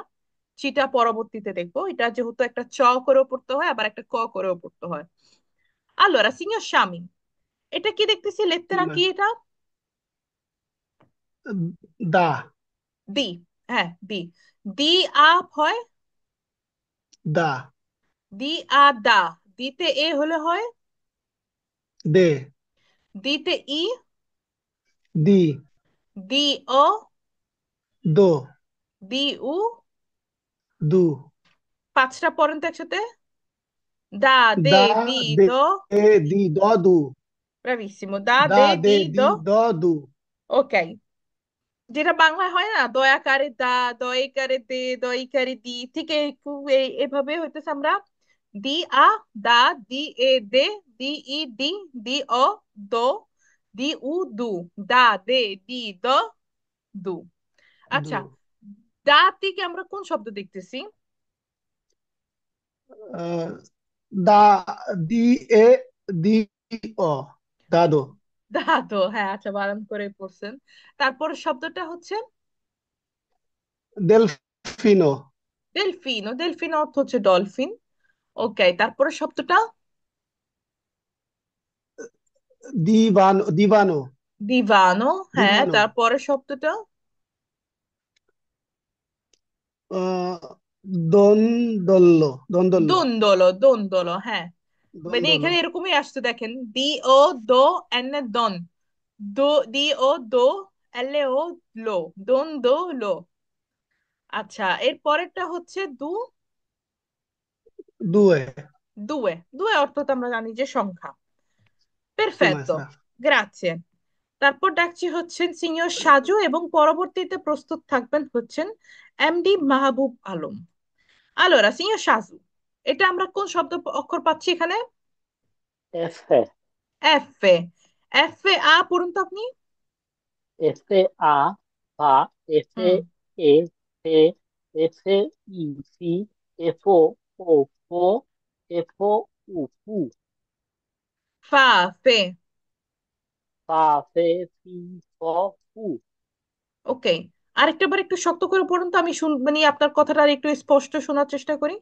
চিটা পরবর্তীতে দেখবো। এটা যেহেতু একটা চ করেও পড়তে হয় আবার একটা ক করেও পড়তে হয়। Allora, signor Shami, এটা কি দেখতেছি, লেত্তেরা কি এটা? দা দি। হ্যাঁ, দি। দি আ হয়। দা দি আ দা। দিতে এ হলে হয়। দে দিতে ই। দি দি ও। দো দি উ। দু পাঁচটা পড়েন তো একসাথে। দা দে দা দি দে দো। দি দ দু ব্রাভিসিমো, দা দা দে দে দি দি দো। দ দু ওকে। যেটা বাংলায় হয় না, দয়াকারে দা, দয়কারে দে, দয়কারে দি, ঠিক এভাবে হইতেছে আমরা। দি আ দা, দি এ দে, দি ই দি, দি অ দো, দি উ দু, দা দে দি দ দু। দু আচ্ছা, দা থেকে আমরা কোন শব্দ দেখতেছি? আহ, দা দি এ দি অ দাদো দাদো, হ্যাঁ, আচ্ছা, বানান করে পড়ছেন। তারপর শব্দটা হচ্ছে দেলফিনো ডেলফিন। ও ডেলফিন অর্থ হচ্ছে ডলফিন। ওকে, তারপরে শব্দটা দিবানো দিভানো। হ্যাঁ, দিবানো তারপরে শব্দটা আহ, দন্দল্য দন্দল্য দোন্দলো। দোন্দলো, হ্যাঁ। মানে দন্দল্য এখানে এরকমই আসছে, দেখেন, দি ও দো, এন এ দন, দো, দি ও দো, এল এ ও লো, দোন দো লো। আচ্ছা, এর পরেরটা হচ্ছে দু। দুয়ে দুয়ে। দুয়ে অর্থ তো আমরা জানি যে সংখ্যা। সি পেরফেক্টো। মাestra গ্রাzie। তারপর ডাকছি হচ্ছেন সিনিয়র সাজু, এবং পরবর্তীতে প্রস্তুত থাকবেন হচ্ছেন এমডি মাহবুব আলম। আলোরা, সিনিয়র সাজু, এটা আমরা কোন শব্দ অক্ষর পাচ্ছি এখানে? F এফ এ। এফ এ আ পড়ুন তো আপনি। F A fa hmm. F I fi fo fo fu ফা ফে। fa fe fi fo fu ওকে। আরেকটা বার একটু শক্ত করে পড়ুন তো, আমি মানে আপনার কথাটা আর একটু স্পষ্ট শোনার চেষ্টা করি।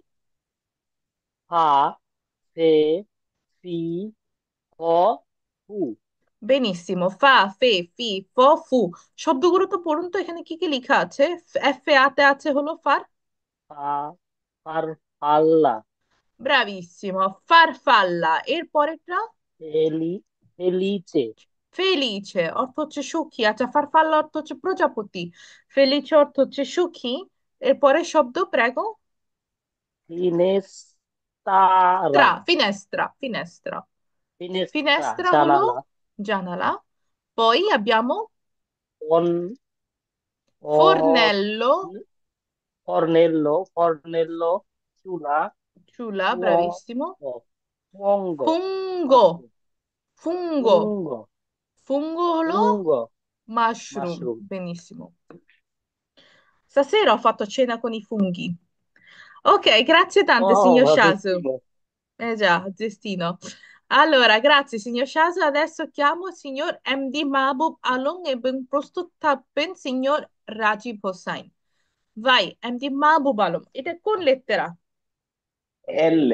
fa fe fi fo fu বেনিসিমো। ফা ফে ফি ফ ফু। শব্দগুলো তো পড়ুন তো, এখানে কি কি লেখা আছে? এফ এ আতে আছে হলো ফার। fa farfalla bravissimo, ফারফাল্লা। এর পরেরটা felice ফেলিছে, অর্থ হচ্ছে সুখী। আচ্ছা, ফারফাল্লা অর্থ হচ্ছে প্রজাপতি। ফেলিছে অর্থ হচ্ছে সুখী। এরপরে শব্দ প্রেগো। finestra ফিনেস্ত্রা। ফিনেস্ত্রা। finestra ফিনেস্ত্রা হলো জানালা জানালা। Poi abbiamo on o fornello। fornello chula Ciula, bravissimo. uovo fungo Fungo। mushroom Fungo। fungo Fungo holo fungo mushroom, mushroom benissimo. Stasera ho fatto cena con i funghi. Ok, grazie tante, oh signor Shasu. bravissimo Eh già, Gestino. Allora, grazie, signor Shasu. Adesso chiamo il signor MD Mahbub Alon e ben প্রস্তুত থাকবেন signor Rajib Hossain. ভাই, এমডি মাহবুব আলম, এটা কোন লেত্তেরা? L.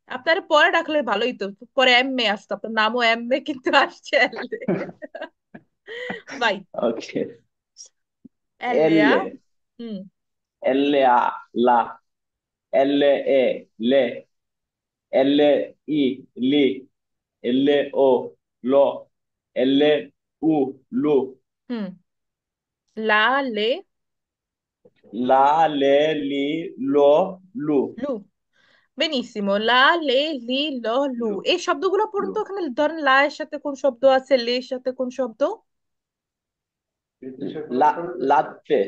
আপনার পরে ডাকলে ভালোই তো। পরে এম এ আসতো, আপনার নামও এম এ কিন্তু আসছে এল এ। ভাই। Ok. এল এ আ। L. হুম। LA, la. LE, le. LI, li. LO, lo. LU, lu. হুম। লা লে La, le, li, lo, lu. লু। বেনিসিমো। লা লে লি ল লু। Lu, এই শব্দগুলো পড়ুন lu. তো, ওখানে ধরেন লা এর সাথে কোন শব্দ আছে, লে এর সাথে কোন শব্দ? Latte,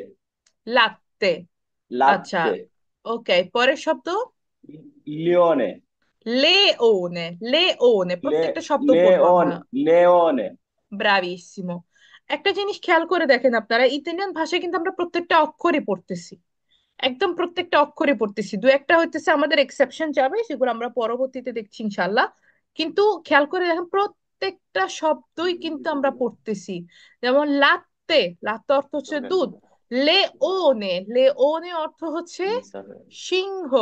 লাত্তে। আচ্ছা, latte. ওকে, পরের শব্দ Leone, লেওনে। লেওনে, প্রত্যেকটা শব্দ পড়বো আমরা। leone. ব্রাভিসিমো। একটা জিনিস খেয়াল করে দেখেন আপনারা, ইতালিয়ান ভাষায় কিন্তু আমরা প্রত্যেকটা অক্ষরই পড়তেছি। একদম প্রত্যেকটা অক্ষরে পড়তেছি। দু একটা হইতেছে আমাদের এক্সেপশন যাবে, সেগুলো আমরা পরবর্তীতে দেখছি ইনশাল্লাহ। কিন্তু খেয়াল করে দেখেন, প্রত্যেকটা শব্দই কিন্তু আমরা পড়তেছি। যেমন লাত্তে। লাত্তে অর্থ হচ্ছে দুধ। লেওনে, লেওনে অর্থ হচ্ছে Sorry. সিংহ।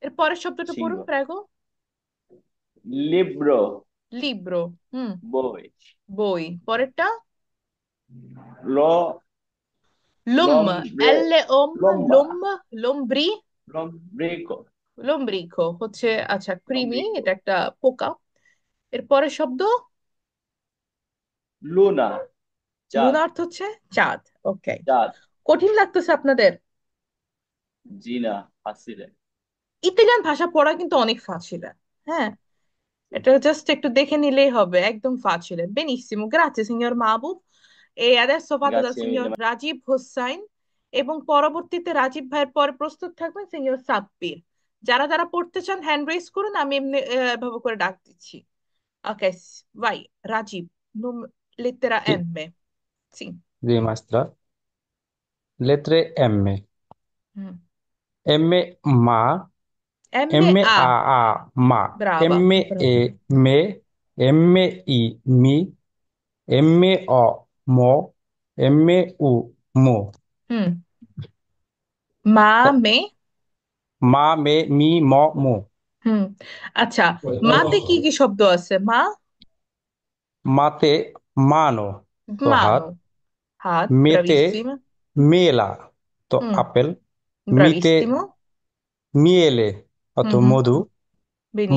এর পরের শব্দটা পড়ুন সিংহ। প্রাগো। লিব্রো, লিব্রো। হুম, বই। বই। পরেরটা লো, লুম, লম্ব্রে, এলে ওম, লম্বা, লুম, লুমব্রি, লম্ব্রিকো, লুমব্রিখো হচ্ছে আচ্ছা কৃমি, লম্ব্রিকো। এটা একটা পোকা। এর পরের শব্দ লুনা, চাঁদ, লুনা অর্থ হচ্ছে চাঁদ। ওকে, চাঁদ। কঠিন লাগতেছে আপনাদের? জি না, ফাসিলে। ইতালিয়ান ভাষা পড়া কিন্তু অনেক facile। হ্যাঁ, এটা জাস্ট একটু দেখে নিলেই হবে, একদম facile। Benissimo, grazie signor Mahbub। E adesso vado dal Grazie signor mille. Rajib Hossain, এবং পরবর্তীতে রাজীব ভাইয়ের পরে প্রস্তুত থাকবেন সিনিয়র সাব্বির। যারা যারা পড়তে চান হ্যান্ড রেজ করুন, আমি এমনি ভাবে করে ডাক দিচ্ছি। ওকে, ভাই Rajib, lettera Sì, M। Sì। sì, maestra. Lettere M. Hmm. M, ma. M M, A, A, ma. brava, M, brava। E, me. M, I, mi. M, O, mo. M, U, mo. হুম, মা মে। Ma, me, mi, mo, mo. হুম, আচ্ছা, মাতে কি কি শব্দ আছে? মা, Mate, mano. तो মানো, हाथ. হাত, Mete, bravissima। mela. तो হুম, apple. Mite, bravissimo। miele. হুম तो হুম, मधु.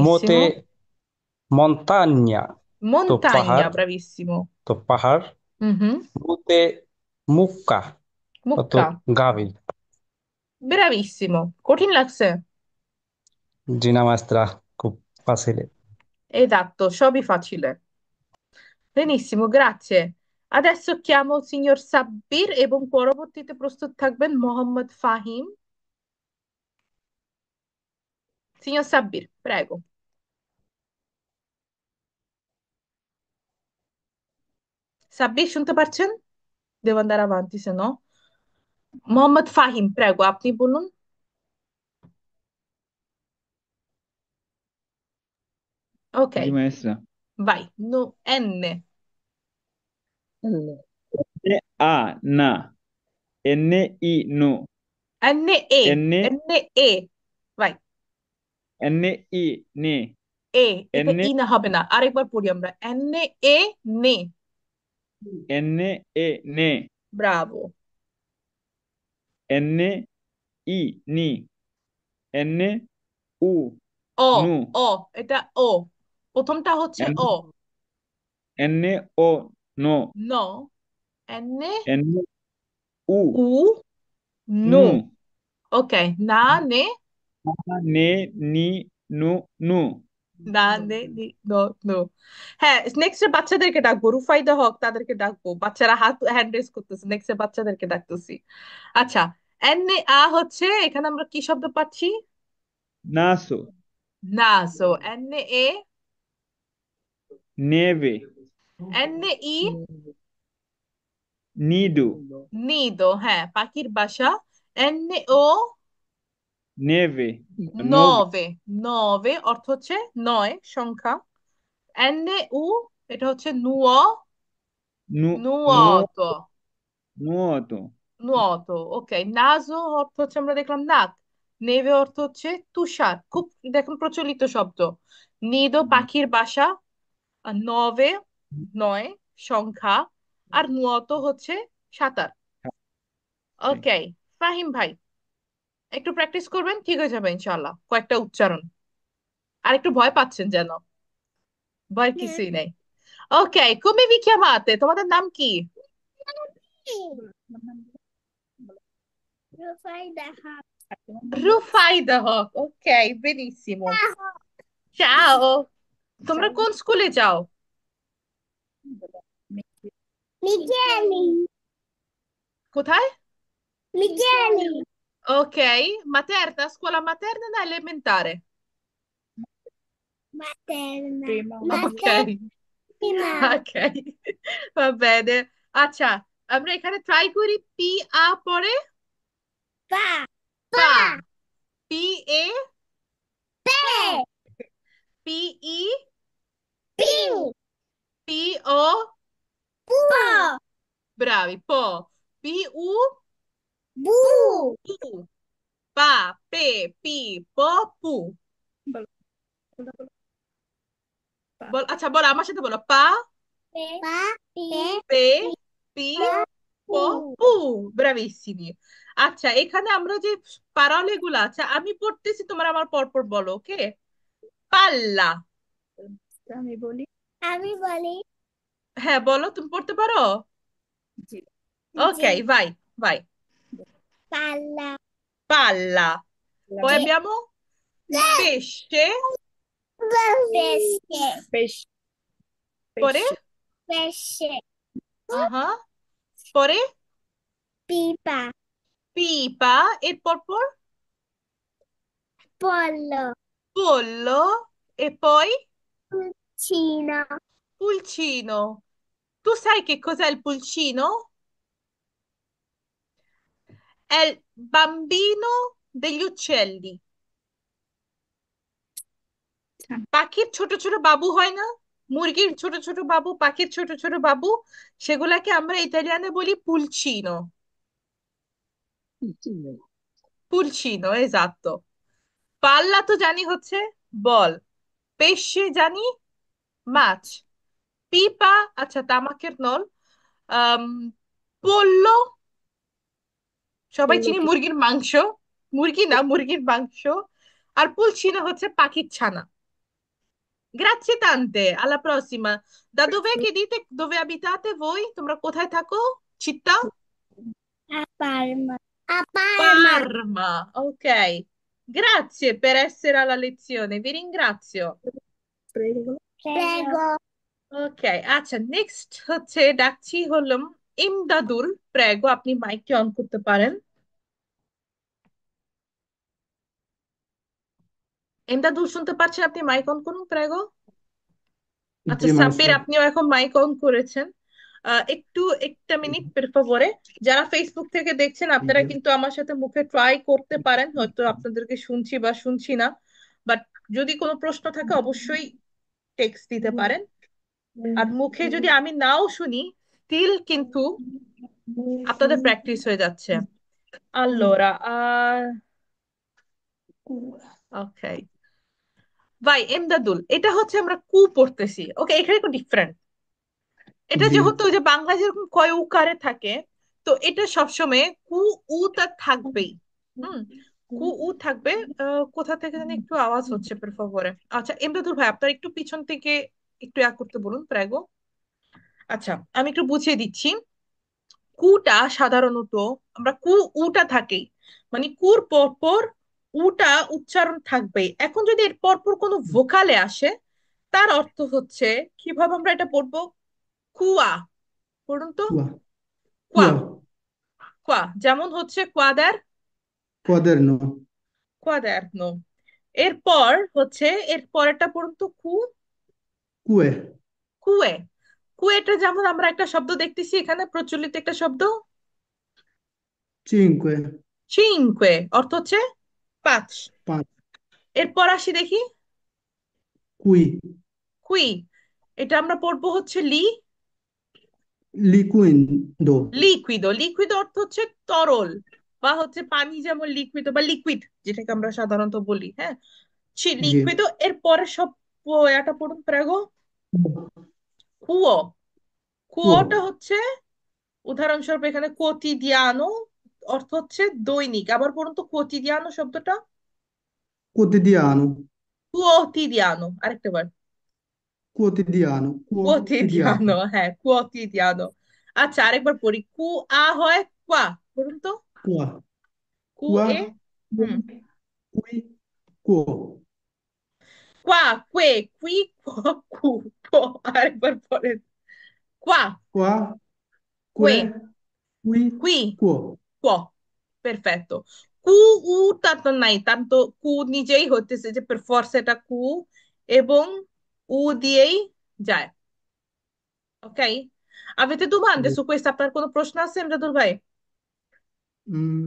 Mote, benissimo। montagna. तो montagna, पहाड़. bravissimo। तो पहाड़. হুম হুম, Mute, mucca. তো মুক্কা, গাভী। bravissimo। কঠিন লাগছে? জিনা মাস্ত্রা, খুব facile. esatto, সবই facile। benissimo, grazie। adesso chiamo il signor Sabbir, এবং পরবর্তীতে প্রস্তুত থাকবেন মোহাম্মদ ফাহিম। signor Sabbir, prego। সাব্বির শুনতে পারছেন? devo andare avanti se no। Mohammad Fahim, prego, আপনি বলুন। ok, ji maestra. vai, no, N। A, na. N, I, no. N E, N, N E, vai। N, I, ne. এ, এটা N, ই না, হবে না, আরেকবার পড়ি আমরা। এন এ, নে। N, E, ne. Bravo. N, I, ni. N, U, O, nu. অ, এটা ও, প্রথমটা হচ্ছে N, অ। N, O, no. ন, এন N, U, উ, নু। nu. ওকে, না নে, Na, ne, ni, nu, nu. না নে নি নো নো। হ্যাঁ, নেক্সট বাচ্চাদেরকে ডাকবো, রুফাইদা হক তাদেরকে ডাকবো, বাচ্চারা হাত হ্যান্ড রেজ করতেছে, নেক্সট বাচ্চাদেরকে ডাকতেছি। আচ্ছা, এন এ আ হচ্ছে, এখানে আমরা কি শব্দ পাচ্ছি? Naso, না, so N A, neve, N E, nido, নিদো, হ্যাঁ, পাখির বাসা। এন ও, neve, nove, নভে, নভে অর্থ হচ্ছে নয়, সংখ্যা। এন উ, এটা হচ্ছে নুয়, nu, nu, নুয়ত, nuoto. নুয়ত। ওকে, নাজো অর্থ হচ্ছে, আমরা দেখলাম নাক। নেভে অর্থ হচ্ছে তুষার, খুব দেখুন প্রচলিত শব্দ। নিদো পাখির বাসা, আর নভে নয়, সংখ্যা, আর নুয়ত হচ্ছে সাঁতার। ওকে, ফাহিম ভাই, একটু প্র্যাকটিস করবেন, ঠিক হয়ে যাবে ইনশাল্লাহ, কয়েকটা উচ্চারণ। আর একটু ভয় পাচ্ছেন যেন, ভয়ের কিছুই নেই। ওকে, come vi chiamate? তোমাদের নাম কি? রুফাইদা হক। ওকে, benissimo। ciao। তোমরা কোন স্কুলে যাও? Migeli, কোথায়? Migeli, Ok, materna, scuola materna na elementare? materna, Ok, materna, ok, va bene। আচ্ছা, আমরা এখানে ট্রাই করি, পি আ পরে pa, পা, pa, পি এ, pe, পি ই, piu, পি ও, pu, bravi, po, পি উ, Boo. পু। পা, পে, পি, প, পু। বলো বলো বলো। পা। বল, আচ্ছা বলো, আমার সাথে বলো। পা, Pa. Pe. পে, পি, প, Pu. পু। ব্রাভিসিমি। আচ্ছা, এখানে আমরা যে পারালে গুলো আছে আমি পড়তেছি, তোমার আমার পরপর বলো, ওকে? পাল্লা। আমি বলি। আমি বলি। হ্যাঁ বলো, তুমি পড়তে পারো? জি। জি। ওকে, vai, vai. Palla. Palla. Poi জি। abbiamo pesce, Pesce. বেশ poi, বেশ। Pesce. ajá, poi Pipa. pipa, e poi Pollo. pollo, e poi Pulcino. pulcino. Tu sai che cos'è il pulcino? È il bambino degli uccelli. আচ্ছা। পাখির ছোট ছোট বাবু হয় না? মুরগির ছোট ছোট বাবু, পাখির ছোট ছোট বাবু, সেগুলাকে আমরা ইতালিয়ানে বলি পুলচিনো। পুলচিনো, esatto. পাল্লা তো জানি হচ্ছে বল, পেশে জানি মাছ, পিপা আচ্ছা তামাকের নল, আম, পোল্লো সবাই বললো চিনি কি? মুরগির মাংস, মুরগি না মুরগির মাংস, আর পুলচিনো হচ্ছে পাখির ছানা। Grazie tante, alla prossima. Da dov'è che dite dove abitate voi? তোমরা কোথায় থাকো? città? A Parma. A Parma. Parma. Ok. Grazie per essere alla lezione, vi ringrazio. Prego। Prego. Ok, আচ্ছা নেক্সট হচ্ছে ডাকছি হলাম ইমদাদুল। প্রেগো, আপনি মাইকটি অন করতে পারেন। ইমদাদুল শুনতে পাচ্ছেন? আপনি মাইক অন করুন, প্রেগো। আচ্ছা জি সাব্বির, মাস্টার। আপনিও এখন মাইক অন করেছেন। একটু একটা মিনিট পের favore। যারা ফেসবুক থেকে দেখছেন আপনারা জি কিন্তু আমার সাথে মুখে ট্রাই করতে পারেন, হয়তো আপনাদেরকে শুনছি বা শুনছি না, বাট যদি কোনো প্রশ্ন থাকে অবশ্যই টেক্সট দিতে পারেন। আর মুখে যদি আমি নাও শুনি, স্টিল কিন্তু আপনাদের প্র্যাকটিস হয়ে যাচ্ছে। Allora, ওকে, ভাই এমদাদুল, এটা হচ্ছে আমরা কু পড়তেছি, ওকে? এখানে একটু ডিফারেন্ট। এটা জি যেহেতু ওই যে বাংলা যেরকম কয় উকারে থাকে, তো এটা সবসময় কু উ তা থাকবেই। হুম, কু উ থাকবে। কোথা থেকে জানি একটু আওয়াজ হচ্ছে পের favore। আচ্ছা এমদাদুল ভাই, আপনার একটু পিছন থেকে একটু করতে বলুন, প্রাগো। আচ্ছা, আমি একটু বুঝিয়ে দিচ্ছি। কুটা সাধারণত আমরা কু উটা থাকেই, মানে কুর পর পর উটা উচ্চারণ থাকবেই। এখন যদি এর পর পর কোনো ভোকালে আসে, তার অর্থ হচ্ছে, কিভাবে আমরা এটা পড়বো? কুয়া। পড়ুন তো। কুয়া কোয়া। কুয়া কোয়া, যেমন হচ্ছে কোয়াদার, কোয়াderno কোয়াদারনো। এরপর হচ্ছে এর পরেরটা পড়ুন তো, কু। cue কুয়ে। কুয়েটা যেমন আমরা একটা শব্দ দেখতেছি এখানে, প্রচলিত একটা শব্দ, cinque চিনকুয়ে, অর্থ হচ্ছে পাঁচ। পাঁচ এরপর আসি দেখি, cui কুই। এটা আমরা পড়বো হচ্ছে লি। liquido লিকুইডো। লিকুইড অর্থ হচ্ছে তরল, বা হচ্ছে পানি, যেমন লিকুইড বা লিকুইড যেটাকে আমরা সাধারণত বলি, হ্যাঁ। জি লিকুইডো। এর পরে সব এটা পড়ুন প্রাগো। কুয়ো। cuo কুয়োটা হচ্ছে উদাহরণস্বরূপ এখানে কোতিদিয়ানো, অর্থ হচ্ছে দৈনিক। আবার পড়ুন তো কোতিদিয়ানো শব্দটা। quotidiano কুয়োতিদিয়ানো, আরেকটা বার। quotidiano কোতিদিয়ানো, হ্যাঁ কুয়োতিদিয়ানো। আচ্ছা আরেকবার পড়ি, কু আ হয় কোয়া, পড়ুন তো। qua কু qua এ, হুম, qui quo কোয়া, কুয়ে, কুই, কুয়া, কু, কো। আরেকবার পড়েন, কোয়া, qua que কুয়ে, qui কুই, quo ক। পেরফেক্টো। কু উ তা তো নাই, তার তো কু নিজেই হইতেছে যে ফর্স, এটা কু এবং উ দিয়েই যায়। ওকে, avete domande জি su questo? আপনার কোনো প্রশ্ন আছে এমদাদুল ভাই? উম,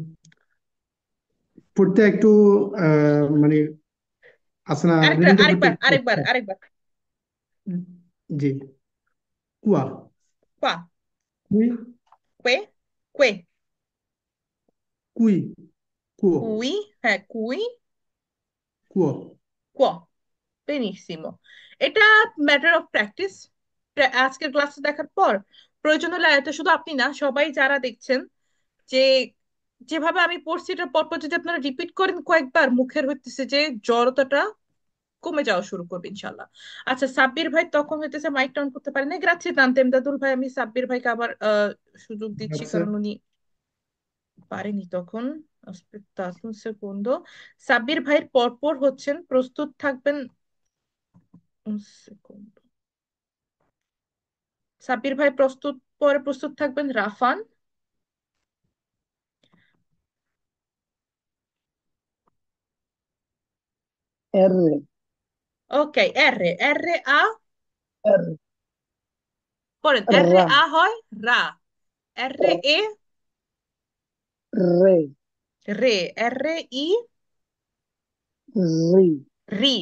পড়তে একটু মানে আছে না, আরেকটা, রিডিংটা পড়তে আরেকবার একটু আরেকবার কষ্ট। আরেকবার। জি কুয়া qua, কুই que, que, কুই কুয়ো কুই, হ্যাঁ কুই, কুয়ো কুয়া, বেনিসিমো। এটা ম্যাটার অফ প্র্যাকটিস। আজকের ক্লাসে দেখার পর প্রয়োজন হলে এটা শুধু আপনি না, সবাই যারা দেখছেন, যে যেভাবে আমি পড়ছি এটা পরপর যদি আপনারা রিপিট করেন কয়েকবার, মুখের হইতেছে যে জড়তাটা কমে যাওয়া শুরু করবে ইনশাল্লাহ। আচ্ছা, সাব্বির ভাই তখন হইতেছে মাইক অন করতে পারেন না, গ্রাচ্ছি তানতেম দাদুল ভাই। আমি সাব্বির ভাইকে আবার সুযোগ দিচ্ছি, আচ্ছা কারণ উনি পারেনি তখন। আস্পেত্তা un secondo। সাব্বির ভাইয়ের পরপর হচ্ছেন, প্রস্তুত থাকবেন। un secondo। সাব্বির ভাই প্রস্তুত, পরে প্রস্তুত থাকবেন রাফান। R, ওকে, এর এর আ, R, পড়েন। এর Ra, আ হয় রা, এর এ Re, রে, এর ই Ri, রি,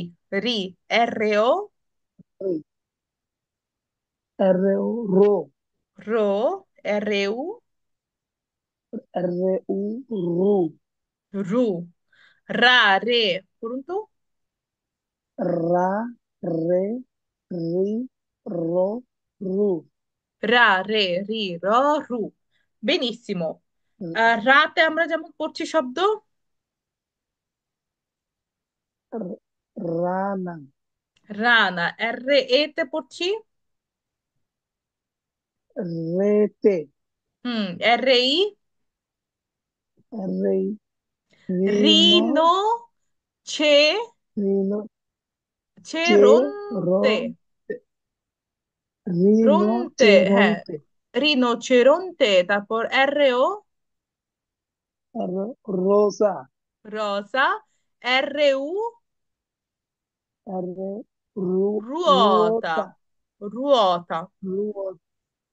রি, এর ও Ri, R, Ro, রো, এর ইউ R, U, Ru, রু, রা রে, পড়ুন তো। Ra, Re, Ri, Ro, Ru, রা রে রি র রু। বেনিসিমো। রাতে আমরা যেমন পড়ছি শব্দ, Rana, রানা। এর এ তে পড়ছি, Rete, এর ই Rei, Rino, রিনো, ছে Rino, ছে Che, রোনতে, Ron, Rino, রোনতে, হ্যাঁ Cheronte, রিনো চেরোনতে। তারপর এর ও Rosa, রসা, এর ইউ R, Ru, রুয়তা, Ruota, রুয়তা। Ruota,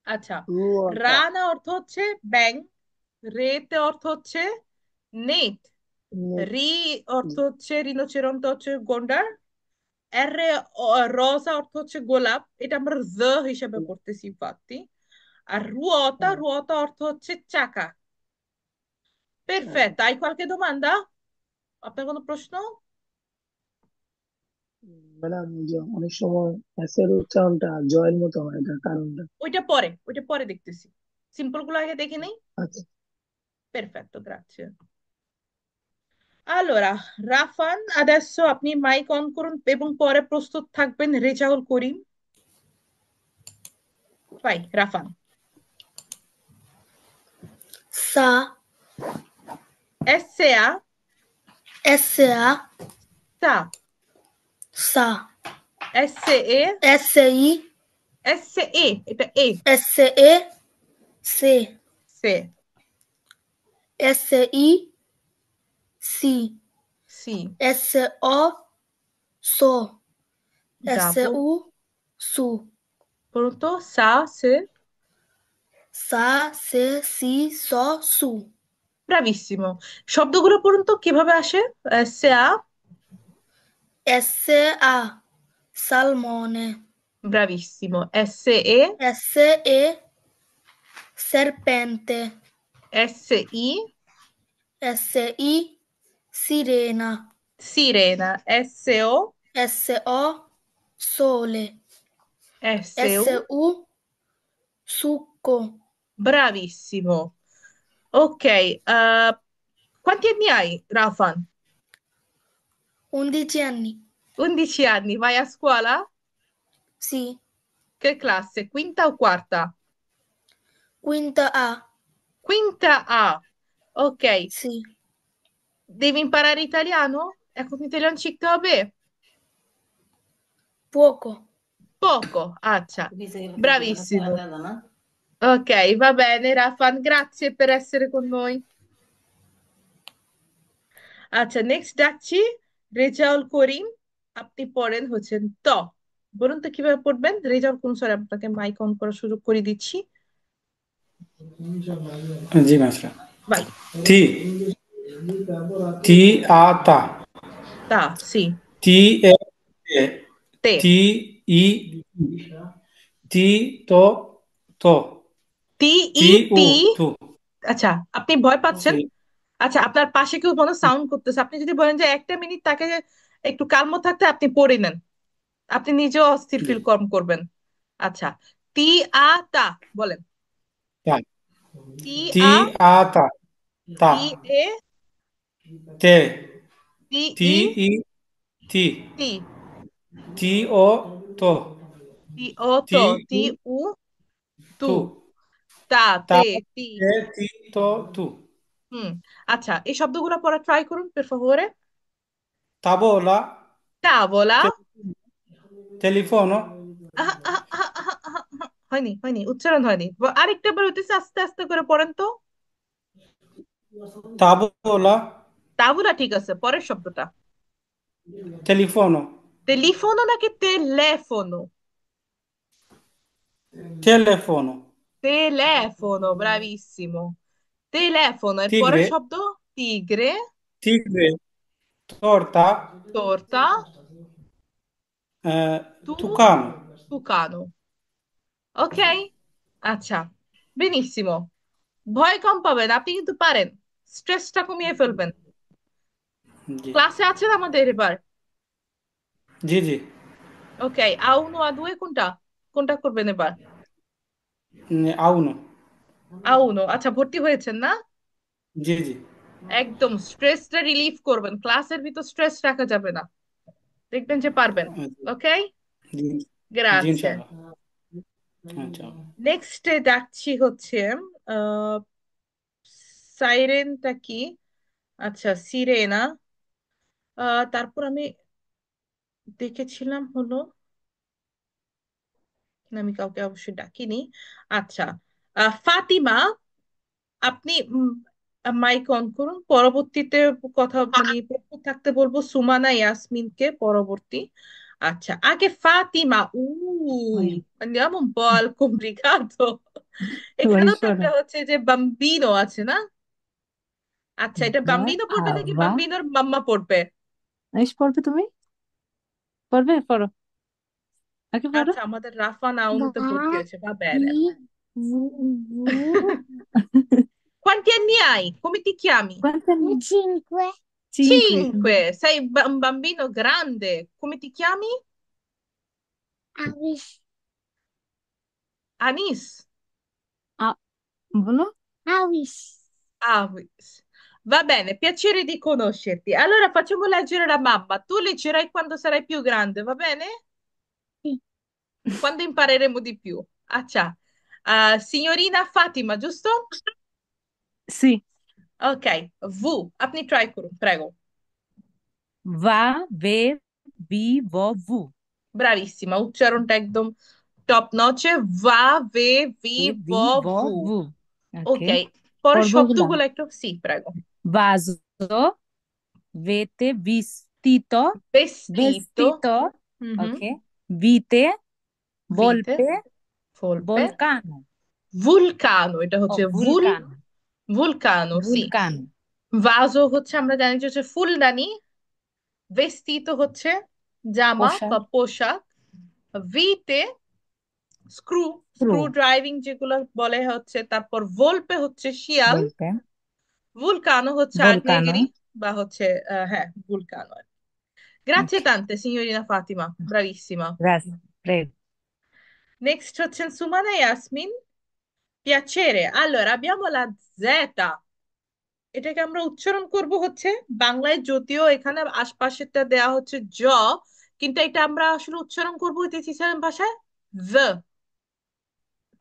আচ্ছা, Ruota, রানা অর্থ হচ্ছে ব্যাং, রেতে অর্থ হচ্ছে নেট, Ne, রি অর্থ হচ্ছে রিনোচেরন্ট হচ্ছে গন্ডার, এর রসা অর্থ হচ্ছে গোলাপ, এটা আমরা জ হিসেবে পড়তেছি পাতি। আর রুয়তা, রুয়তা অর্থ হচ্ছে চাকা। পেরফেক্ট, তাই qualche domanda? আপনার কোনো প্রশ্ন? ম্যাডাম যে অনেক সময় এসের উচ্চারণটা জয়ের মতো হয় এটার কারণটা। ওইটা পরে দেখতেছি, সিম্পল গুলো আগে দেখে নেই। আচ্ছা, Perfetto, grazie. Allora, Rafan, adesso আপনি মাইক অন করুন এবং পরে প্রস্তুত থাকবেন রেজাউল করিম। ভাই রাফান। Sa, SA, SA, সা, sa, SE, SI, SE, এটা এ, SE, se, সে, SI, si, সি, SO, so, double, SU, su, পড়ুন তো, সা, সে। sa, se, si, so, su, ব্রাভিসিমো। শব্দগুলো পড়ুন তো কিভাবে আসে। সা, SA, salmone, ব্রাভিসিমো। SE, SE, serpente, SI, SI, sirena, sirena. SO, SO, sole, SU, SU, succo, bravissimo. Ok, quanti anni hai, Rafan? 11 anni, 11 anni, vai a scuola? sì, Che classe? Quinta o quarta? quinta A, Quinta A. Ok, sì, devi imparare italiano? এখন ইতালিয়ান শিখতে হবে? poco. Poco, আচ্ছা, bravissimo. Ok, va bene, Rafan, grazie per essere con noi. আচ্ছা, নেক্সট ডাকছি রেজাউল করিম। আপনি পড়েন হচ্ছেন ত। বলুন তো কিভাবে পড়বেন রেজাউল কোন, স্যার আপনাকে মাইক অন করার সুযোগ করে দিচ্ছি। জি মাস্টার। বাই। তি তি আ তা তা, সি, তি এ তে তে, তি ই তি তো তো টি ই তি উ তি। তু আচ্ছা, আপনি ভয় পাচ্ছেন, সি আচ্ছা, আপনার পাশে কেউ কোনো সাউন্ড করতেছে, আপনি যদি বলেন যে একটা মিনিট তাকে একটু কালম থাকতে, আপনি পড়ে নেন, আপনি নিজেও অস্থির জি। ফিল কম করবেন। আচ্ছা, তি আ তা বলেন। তা। তি তি আ, আ তা। তা। তি এ, তে। তি তি ই, ই তি। তি, তি ও তো। তি ও তি তো, উ তি উ তু, তু। তা তা তে, তি। তে তি তো তু। হুম। আচ্ছা, এই শব্দগুলো পড়া ট্রাই করুন per favore। তাবলা। তাবোলা। টেলিফোনো। আহা, আহা, আহা, আহা, আহা, আহা। হয়নি, হয়নি, উচ্চারণ হয়নি। আরেকটা বার হইতেছে, আস্তে আস্তে করে পড়েন তো। তাবলা। তাবুলা ঠিক আছে, পরের শব্দটা। টেলিফোনো। টেলিফোনো নাকি তেলেফোনো? টেলিফোনো। Telefono, bravissimo. Telefono, এর পরের tigre. শব্দ? tigre, Tigre. Torta. torta, eh, tu, tucano. tucano. Ok? আচ্ছা, বেনিসিমো। ভয় কম পাবেন, আপনি কিন্তু পারেন। স্ট্রেসটা কমিয়ে ফেলবেন। জি ক্লাসে আছেন আমাদের এবার? জি জি। ওকে, আউনো আদুয়ে কোনটা, কোনটা করবেন এবার? আউনো। আউনো, আচ্ছা, ভর্তি হয়েছেন না? জি জি। একদম স্ট্রেসটা রিলিফ করবেন, ক্লাসের ভিতর স্ট্রেস রাখা যাবে না, দেখবেন যে পারবেন। ওকে, জি জি গ্রাzie। ইনশাল্লাহ। আচ্ছা। নেক্সট ডাকছি হচ্ছে আহ সাইরেনটা কি? আচ্ছা, সিরেনা। তারপর আমি দেখেছিলাম হলো, আমি কাউকে অবশ্যই ডাকিনি। আচ্ছা, ফাতিমা, আপনি মাইক অন করুন, পরবর্তীতে কথা মানে প্রস্তুত থাকতে বলবো সুমানা ইয়াসমিনকে পরবর্তী। আচ্ছা, আগে Fatima. andiamo un po' al complicato। এখানেও তো একটা Buongiorno. হচ্ছে যে বাম্বিনো আছে না? আচ্ছা, এটা বাম্বিনো পড়বে নাকি Ava. বাম্বিনোর মাম্মা পড়বে? ايش পড়বে তুমি? পড়বে? পড়ো। আগে পড়ো। আচ্ছা, আমাদের রাফা নাউনুতে ভর্তি হয়েছে, va bene. Quanti anni hai? Come ti chiami? Quanti anni? Cinque. Cinque. Cinque. Sei un bambino grande. Come ti chiami? Anis. Ah, বলো। Avis. Avis. Va bene, piacere di conoscerti. Allora facciamo leggere la mamma. Tu leggerai quando sarai più grande, va bene? Sì. Quando impareremo di più. Acha. Signorina Fatima, giusto? Sì. Ok. V. আপনি ট্রাই করুন, prego. Va, ve, vi, vo, vu. Bravissima, উচ্চারণটা একদম top নচে। va, ve, vi, E, vi, vo, vo, vu। vu. Ok, Ok. পরের পর্বগুলা। শব্দগুলো একটু, C, prego. Vaso, vete, vestito, Vestito. vestito, Mhm. ok. Vite, Vite, volpe, volpe, volcano vulcano, এটা o হচ্ছে vulcano, vulcano, সি। vulcano. ভাজো হচ্ছে আমরা জানি যে হচ্ছে ফুলদানি। ভেস্তিতো হচ্ছে জামা পোশাক, বা পোশাক। ভিতে স্ক্রু, স্ক্রু, স্ক্রু ড্রাইভিং যেগুলো বলে হচ্ছে। তারপর ভোলপে হচ্ছে শিয়াল। volpe, ভুলকানো হচ্ছে volcano. আগ্নেয়গিরি বা হচ্ছে হ্যাঁ, ভুলকানো। Grazie Ok, tante, signorina Fatima, bravissima. grazie, prego. Next হচ্ছেন Sumana Yasmin. Piacere. Allora, abbiamo la Z। এটাকে আমরা উচ্চারণ করব হচ্ছে বাংলায়, যদিও এখানে আশপাশেরটা দেয়া হচ্ছে জ, কিন্তু এটা আমরা আসলে উচ্চারণ করবো হইতেছি ভাষায় জ।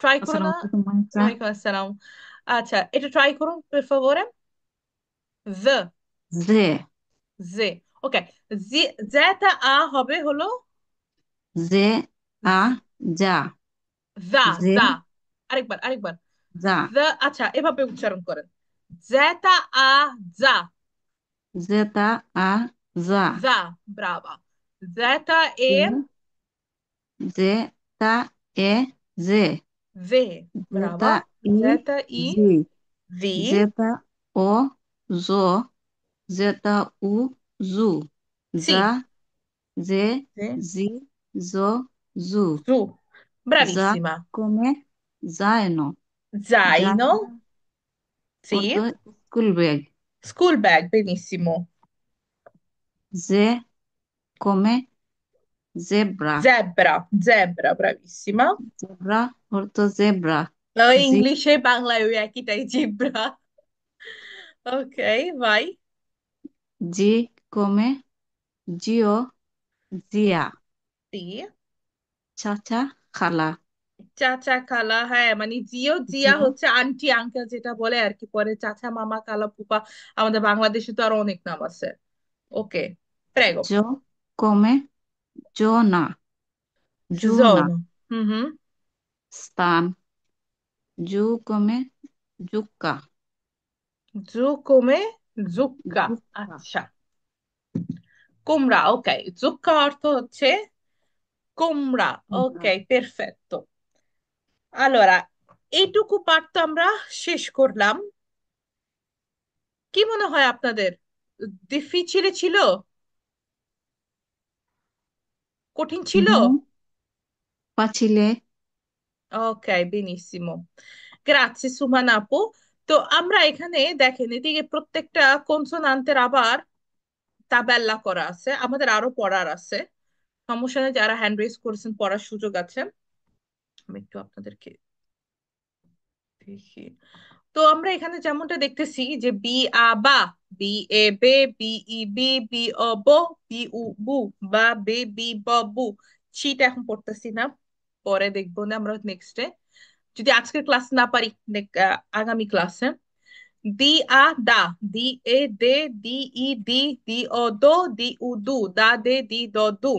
ট্রাই করো না? Assalamu alaikum, Maestra. ওয়ালাইকুম আসসালাম। আচ্ছা, এটা ট্রাই করুন per favore। জ, জে জে। ওকে, জেটা আ হবে হলো জে আ যা যা, জে যা। আরেকবার, আরেকবার। যা আচ্ছা, এভাবে উচ্চারণ করেন। জেটা আ যা, জেতা আ যা যা। ব্রাভা। জেটা এ জেতা এ জে ভে, জেতা ব্রাভা। ই জেটা ই জি ভি, জেতা ও জো জেতা উ জু সি, যা জে জে, জি জো জু জু। যা Bravissima. কমে জায়নো Zaino, জায়নো sì, অর্থ school bag School bag, benissimo. ze come zebra, Zebra, zebra, bravissima. zebra অর্থ zebra, জি ইংলিশে বাংলায় ওই একইটাই, জিব্রা। ওকে, ভাই। জি come জিও জিয়া, জি। চাচা খালা, চাচা খালা, হ্যাঁ, মানে জিও জিয়া জো হচ্ছে আন্টি আঙ্কেল যেটা বলে আর কি, পরে চাচা মামা খালা ফুপা। আমাদের বাংলাদেশে তো আরো অনেক নাম আছে। ওকে, প্রেগো। জো come জোনা, জুনা, Zona. হুম হুম। স্থান জু come জুক্কা, জু কমে জুক্কা। জুক্কা, আচ্ছা, কুমড়া, ওকে। জুক্কা অর্থ হচ্ছে কুমড়া। কুমড়া। ওকে, পেরফেক্টো। allora এইটুকু পাঠ তো আমরা শেষ করলাম। কি মনে হয় আপনাদের, ডিফিচিলে ছিল, কঠিন ছিল? হুম পাছিলে, ওকে, বেনিসিমো। গ্রাzie সুমান আপু। তো আমরা এখানে দেখেন, এদিকে প্রত্যেকটা কনসোনান্টের আবার তাবেল্লা করা আছে, আমাদের আরো পড়ার আছে। সমস্যা নেই, যারা হ্যান্ড রেজ করেছেন পড়ার সুযোগ আছে। আমি একটু আপনাদেরকে দেখি। তো আমরা এখানে যেমনটা দেখতেছি যে বি আ বা, বি এ বে, বি ই বি, বি অ ব, বি উ বু, বা বে বি ব বু। চিটা এখন পড়তেছি না, পরে দেখবো না আমরা নেক্সটে, যদি আজকের ক্লাস না পারি আগামী ক্লাসে। দি আ দা, দি এ দে, দি ই দি, দি অ দো, দি উ দু, দা দে দি দ দু।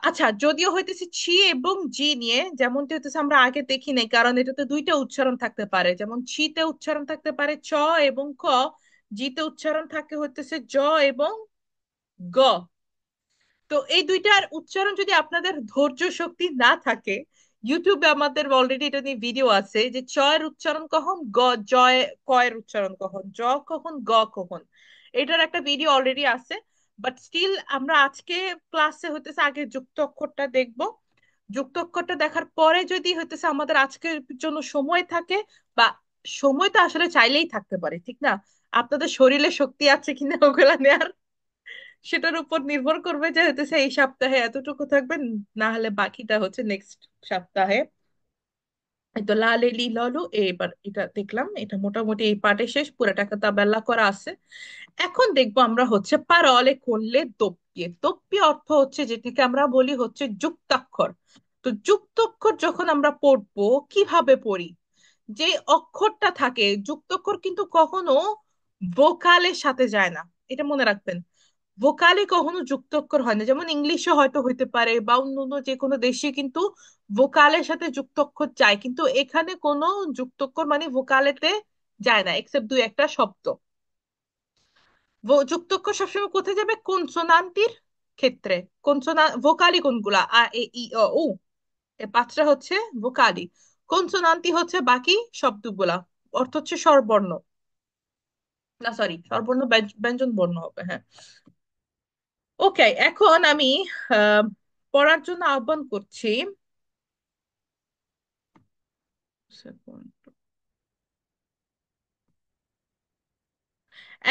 আচ্ছা, যদিও হইতেছে ছি এবং জি নিয়ে, যেমনটি হইতেছে আমরা আগে দেখি নাই, কারণ এটাতে দুইটা উচ্চারণ থাকতে পারে, যেমন ছিতে উচ্চারণ থাকতে পারে চ এবং ক, জিতে উচ্চারণ থাকে হইতেছে জ এবং গ। তো এই দুইটার উচ্চারণ যদি আপনাদের ধৈর্য শক্তি না থাকে, ইউটিউবে আমাদের অলরেডি এটা নিয়ে ভিডিও আছে যে চ এর উচ্চারণ কখন, গ জয়, ক এর উচ্চারণ কখন, জ কখন, গ কখন। এটার একটা ভিডিও অলরেডি আছে। বাট স্টিল আমরা আজকে ক্লাসে হইতেছে আগে যুক্ত অক্ষরটা দেখবো। যুক্ত অক্ষরটা দেখার পরে যদি হইতেছে আমাদের আজকের জন্য সময় থাকে, বা সময় তো আসলে চাইলেই থাকতে পারে, ঠিক না? আপনাদের শরীরে শক্তি আছে কিনা ওগুলা নেয়ার, সেটার উপর নির্ভর করবে যে হইতেছে এই সপ্তাহে এতটুকু থাকবেন, না হলে বাকিটা হচ্ছে নেক্সট সপ্তাহে। এই তো লালে লি ললু, এবার এটা দেখলাম, এটা মোটামুটি এই পার্টে শেষ, পুরোটাকে তাবেলা করা আছে। এখন দেখবো আমরা হচ্ছে পারলে করলে দপ্পিয়ে। দপ্পিয়ে অর্থ হচ্ছে যেটাকে আমরা বলি হচ্ছে যুক্তাক্ষর। তো যুক্তাক্ষর যখন আমরা পড়বো, কিভাবে পড়ি? যে অক্ষরটা থাকে যুক্তাক্ষর কিন্তু কখনো ভোকালের সাথে যায় না, এটা মনে রাখবেন। ভোকালে কখনো যুক্তাক্ষর হয় না, যেমন ইংলিশে হয়তো হইতে পারে বা অন্য যে কোনো দেশে কিন্তু ভোকালের সাথে যুক্তাক্ষর যায়, কিন্তু এখানে কোনো যুক্তাক্ষর মানে ভোকালেতে যায় না, এক্সেপ্ট দুই একটা শব্দ। যুক্তাক্ষর সবসময় কোথায় যাবে? কনসোনান্টির ক্ষেত্রে। ভোকালি কোনগুলা? আ এ ই অ উ, এ পাঁচটা হচ্ছে ভোকালি। কনসোনান্টি হচ্ছে বাকি শব্দগুলা, অর্থ হচ্ছে স্বরবর্ণ, না সরি, স্বরবর্ণ ব্যঞ্জন বর্ণ হবে, হ্যাঁ। ওকে, এখন আমি আহ, পড়ার জন্য আহ্বান করছি।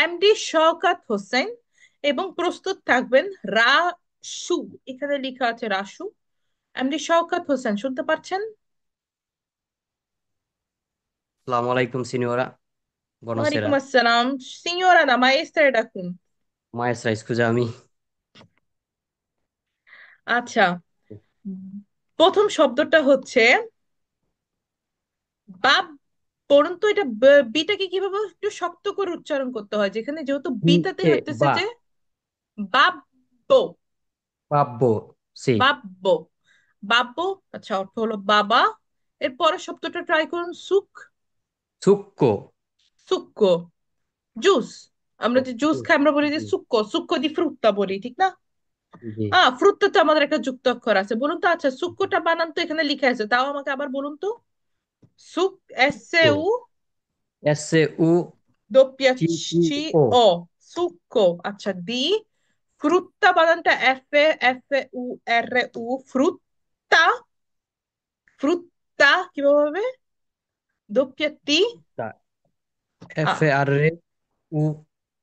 এমডি শওকত হোসেন, এবং প্রস্তুত থাকবেন রাসু। এখানে লেখা আছে রাসু। এমডি শওকত হোসেন, শুনতে পাচ্ছেন? আসসালামু আলাইকুম সিনিয়রা, বনসেরা, ওয়ালাইকুম আসসালাম। সিনিয়রা না, মাইস্টার ডাকুন। maestra, scusami. আচ্ছা, প্রথম শব্দটা হচ্ছে বাপ। পড়ুন তো, এটা বিটাকে কিভাবে একটু শক্ত করে উচ্চারণ করতে হয়, যেখানে যেহেতু বিটাতে E হইতেছে ba, যে বাব্বো। babbo, sì, বাব্বো, বাব্বো। আচ্ছা, অর্থ হলো বাবা। এর পরের শব্দটা ট্রাই করুন, সুক। succo, সুক্কো, juice. আমরা যে জুস oh, খাই আমরা বলি যে জি, সুক্কো, সুক্কো দি ফ্রুত্তা বলি, ঠিক না? জি, ফ্রুত্তা তো আমাদের একটা যুক্ত অক্ষর আছে, বলুন তো। আচ্ছা, সুক্কোটা বানান তো, এখানে লিখে আছে, তাও আমাকে আবার বলুন তো। সুক, এস এ succo, উ S-U-C-C-O, doppia C O, সুক্কো। আচ্ছা, দি ফ্রুত্তা বানানটা এফ এ এফ এ উ আর উ, ফ্রুত্তা। ফ্রুত্তা কিভাবে হবে? doppia T। F-R-U-T-T-A, U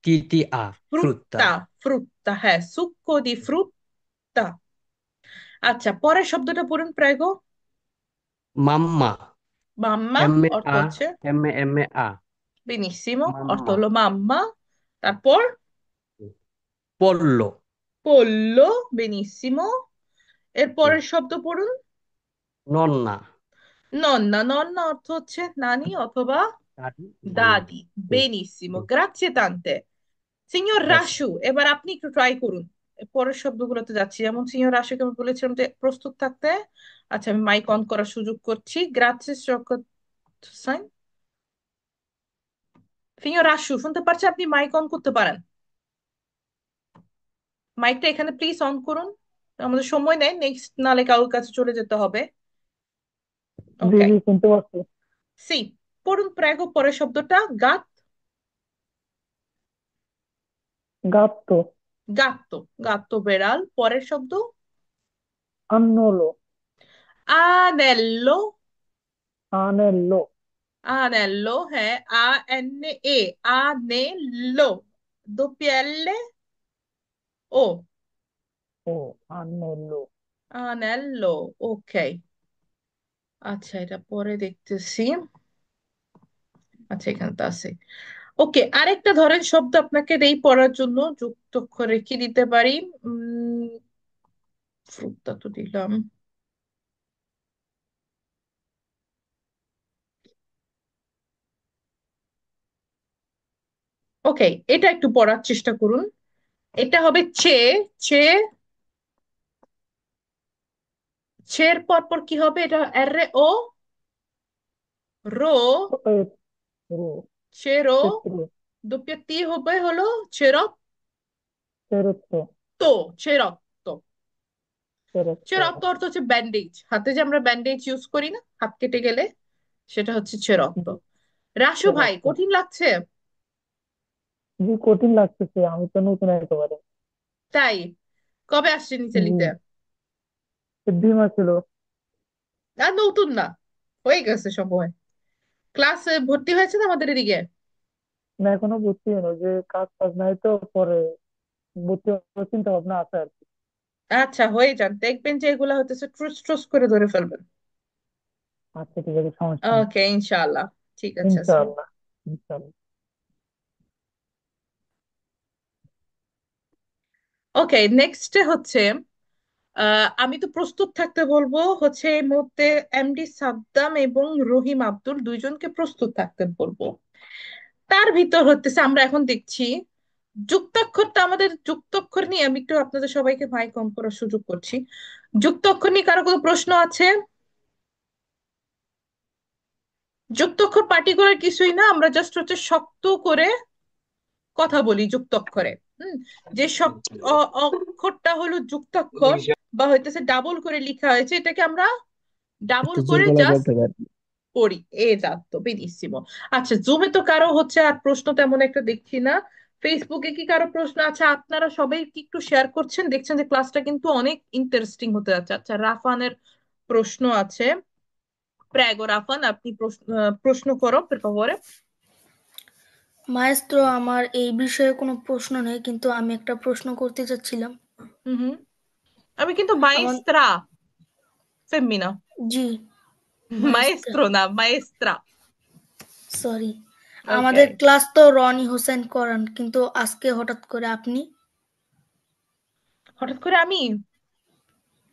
T T A frutta. ফ্রুত্তা, ফ্রুত্তা, হ্যাঁ, সুক্কো দি ফ্রুত্তা। আচ্ছা, পরের শব্দটা পড়ুন প্রেগো। Mamma. মাম্মা M অর্থ A হচ্ছে, M M A. বেনিসিমো, অর্থ Mamma. হলো মাম্মা। তারপর Pollo. পল্লো, বেনিসিমো। এর Sì. পরের শব্দ পড়ুন। Nonna. নন্না, নন্না অর্থ হচ্ছে নানি অথবা Daddy. দাদি। Sì. বেনিসিমো, Sì. গ্রাzie tante। Senior Grazie. Rasu, এবার আপনি একটু ট্রাই করুন। পরের শব্দগুলোতে যাচ্ছি, যেমন সিনিয়র রাসুকে আমি বলেছিলাম যে প্রস্তুত থাকতে। আচ্ছা, আমি মাইক অন করার সুযোগ করছি। গ্রাzie সাইন। সিনিয়র রাসু শুনতে পারছে? আপনি মাইক অন করতে পারেন। মাইকটা এখানে প্লিজ অন করুন। আমাদের সময় নেই, নেক্সট নালে কারোর কাছে চলে যেতে হবে। জি ওকে, জি শুনতে পাচ্ছি। সি। পড়ুন প্রেগো পরের শব্দটা। গাত, গাত্তো। গাত্তো, গাত্তো বেড়াল। পরের শব্দ আন্নোলো। আনেল্লো, আনেল্লো। আনেল্লো, হ্যাঁ, আ এন এ, আনেল্লো, doppia L ও, ও আন্নোলো। আনেল্লো। ওকে, আচ্ছা, এটা পরে দেখতেছি। আচ্ছা, এখানে তো আছে। ওকে, আরেকটা ধরেন শব্দ আপনাকে দেই পড়ার জন্য, যুক্ত করে কি দিতে পারি। উম ফ্রুটটা তো দিলাম। ওকে, এটা একটু পড়ার চেষ্টা করুন। এটা হবে চে, চে, ছের পর পর কি হবে? এটা আর ও, রো, রো। চেরো। চিত্র। doppia T হবে হলো চেরত, চেরত্ত। তো চেরত্ত। চেরত্ত। চেরত্ত অর্থ হচ্ছে ব্যান্ডেজ, হাতে যে আমরা ব্যান্ডেজ ইউজ করি না হাত কেটে গেলে, সেটা হচ্ছে চেরত্ত। জি, রাসু ভাই, চেরত্ত। কঠিন লাগছে? জি কঠিন লাগতেছে, আমি তো নতুন একেবারে। তাই? কবে আসছেন ইতালিতে? জি 2 মাস ছিল। আর নতুন না, হয়ে গেছে সময়। ক্লাসে ভর্তি হয়েছে না আমাদের এদিকে? না এখনো ভর্তি হলো, যে কাজ কাজ নাই তো পরে ভর্তি হওয়ার চিন্তা ভাবনা আছে আর কি। আচ্ছা, হয়ে যান, দেখবেন যে এগুলা হতেছে ট্রুস ট্রুস করে ধরে ফেলবেন। আচ্ছা ঠিক আছে, সমস্যা নেই। ওকে, ইনশাআল্লাহ। ঠিক আছে, আসসালাম। ইনশাআল্লাহ। ইনশাআল্লাহ। ওকে, নেক্সটে হচ্ছে, আমি তো প্রস্তুত থাকতে বলবো হচ্ছে এই মুহূর্তে এমডি সাদ্দাম এবং রহিম আব্দুল দুইজনকে প্রস্তুত থাকতে বলবো। তার ভিতর হতেছে আমরা এখন দেখছি যুক্তাক্ষরটা, আমাদের যুক্তাক্ষর নিয়ে আমি একটু আপনাদের সবাইকে ভাই কম করার সুযোগ করছি। যুক্তাক্ষর নিয়ে কারো কোনো প্রশ্ন আছে? যুক্তাক্ষর পার্টিকুলার কিছুই না, আমরা জাস্ট হচ্ছে শক্ত করে কথা বলি যুক্তাক্ষরে। হুম, যে অক্ষরটা হলো যুক্তাক্ষর বা হইতেছে ডাবল করে লেখা হয়েছে, এটাকে আমরা ডাবল একটু জোর করে গলায় জাস্ট বলতে পারি? পড়ি। এ যাত্তো বেনিসিমো। আচ্ছা, জুমে তো কারো হচ্ছে আর প্রশ্ন তেমন একটা দেখছি না। ফেসবুকে কি কারো প্রশ্ন আছে? আপনারা সবাই কি একটু শেয়ার করছেন? দেখছেন যে ক্লাসটা কিন্তু অনেক ইন্টারেস্টিং হতে যাচ্ছে। আচ্ছা, রাফানের প্রশ্ন আছে। প্রেগো রাফান, আপনি প্রশ্ন করো per favore। মায়েস্ত্র, আমার এই বিষয়ে কোনো প্রশ্ন নেই, কিন্তু আমি একটা প্রশ্ন করতে চাচ্ছিলাম। হুম হুম, আমি কিন্তু আমার মাইস্ত্রা, ফেমিনা। জি মায়েস্ত্রা, মায়েস্ত্রো না, মায়েস্ত্রা। সরি। ওকে, আমাদের ক্লাস তো রনি হোসেন করান, কিন্তু আজকে হঠাৎ করে আপনি? হঠাৎ করে আমি,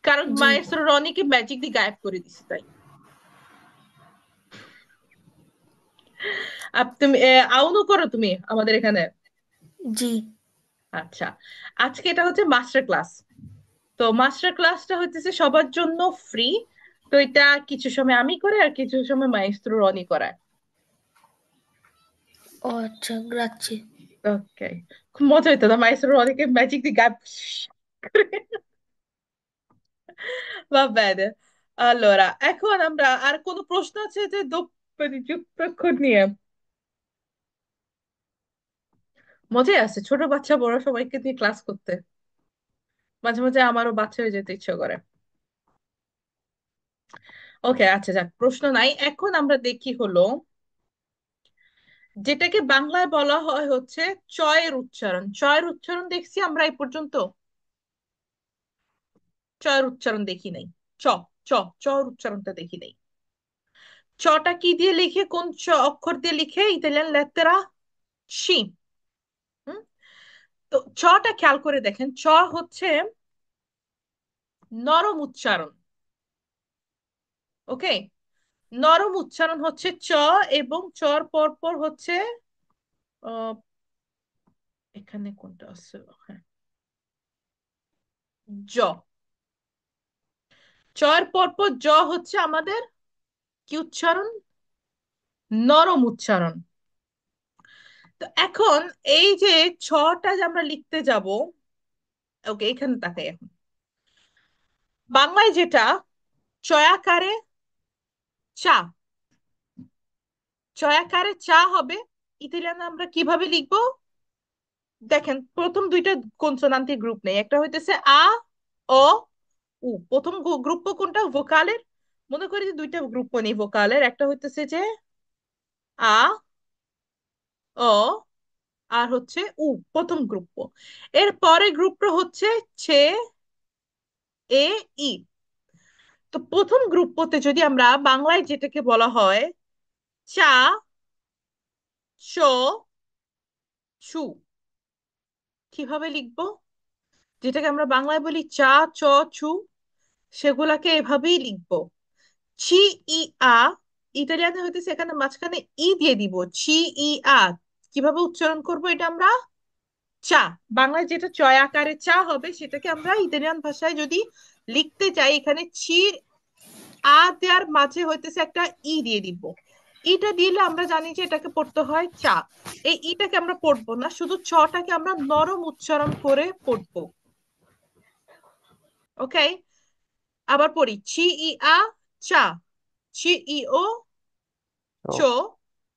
কারণ জি মায়েস্ত্রো রনিকে ম্যাজিক দিয়ে গায়েব করে দিচ্ছে তাই। তুমি আউনু করো তুমি আমাদের এখানে। জি। আচ্ছা, আজকে এটা হচ্ছে মাস্টার ক্লাস। তো মাস্টার ক্লাসটা হচ্ছে সবার জন্য ফ্রি। তো এটা কিছু সময় আমি করে আর কিছু সময় মাইস্ত্রো রনি করায়। ও আচ্ছা, গ্রাচ্ছি। ওকে, খুব মজা হইতো না মাইস্ত্রো রনিকে ম্যাজিক দিয়ে গায়েব করে। Va bene. Allora, এখন আমরা আর কোনো প্রশ্ন আছে যে মানে যুক্তাক্ষর নিয়ে? মজাই আছে ছোট বাচ্চা বড় সবাইকে নিয়ে ক্লাস করতে। মাঝে মাঝে আমারও বাচ্চা হয়ে যেতে ইচ্ছে করে। ওকে, আচ্ছা, যাক, প্রশ্ন নাই। এখন আমরা দেখি হলো যেটাকে বাংলায় বলা হয় হচ্ছে চয়ের উচ্চারণ। চয়ের উচ্চারণ দেখছি আমরা এই পর্যন্ত? চয়ের উচ্চারণ দেখি নাই। চ চ চর উচ্চারণটা দেখি নাই। চটা কি দিয়ে লিখে, কোন অক্ষর দিয়ে লিখে? ইতালিয়ান লেত্তেরা সি। হুম। তো চটা খেয়াল করে দেখেন, চ হচ্ছে নরম উচ্চারণ। ওকে, নরম উচ্চারণ হচ্ছে চ, এবং চর পর পর হচ্ছে আহ, এখানে কোনটা আছে, হ্যাঁ, জ। চর পর পর জ হচ্ছে আমাদের কি উচ্চারণ? নরম উচ্চারণ। তো এখন এই যে ছটা যে আমরা লিখতে যাব, ওকে এখানে তাকাই এখন। বাংলায় যেটা চয়াকারে চা, চয়াকারে চা হবে, ইতালিয়ান আমরা কিভাবে লিখবো? দেখেন, প্রথম দুইটা কনসোনান্টের গ্রুপ নেই, একটা হইতেছে আ, অ, উ। প্রথম গ্রুপ কোনটা ভোকালের? মনে করি যে দুইটা গ্রুপ নেই ভোকালের, একটা হইতেছে যে আ, অ, আর হচ্ছে উ, প্রথম গ্রুপ। এর পরে গ্রুপটা হচ্ছে ছে, এ, ই। তো প্রথম গ্রুপতে যদি আমরা বাংলায় যেটাকে বলা হয় চা, চ, ছু, কিভাবে লিখবো? যেটাকে আমরা বাংলায় বলি চা, চ, ছু, সেগুলাকে এভাবেই লিখবো। ছি, ই, আ। ইটালিয়ানে হইতেছে এখানে মাঝখানে ই দিয়ে দিব, ছি, ই, আ। কিভাবে উচ্চারণ করব এটা আমরা? চা। বাংলায় যেটা চয় আকারে চা হবে, সেটাকে আমরা ইতালিয়ান ভাষায় যদি লিখতে চাই, এখানে ছির আ দেওয়ার মাঝে হইতেছে একটা ই দিয়ে দিব। ইটা দিলে আমরা জানি যে এটাকে পড়তে হয় চা। এই ইটাকে আমরা পড়বো না, শুধু চটাকে আমরা নরম উচ্চারণ করে পড়বো। ওকে, আবার পড়ি। ছি, ই, আ, চা। ছি, ই, ও, চো। চ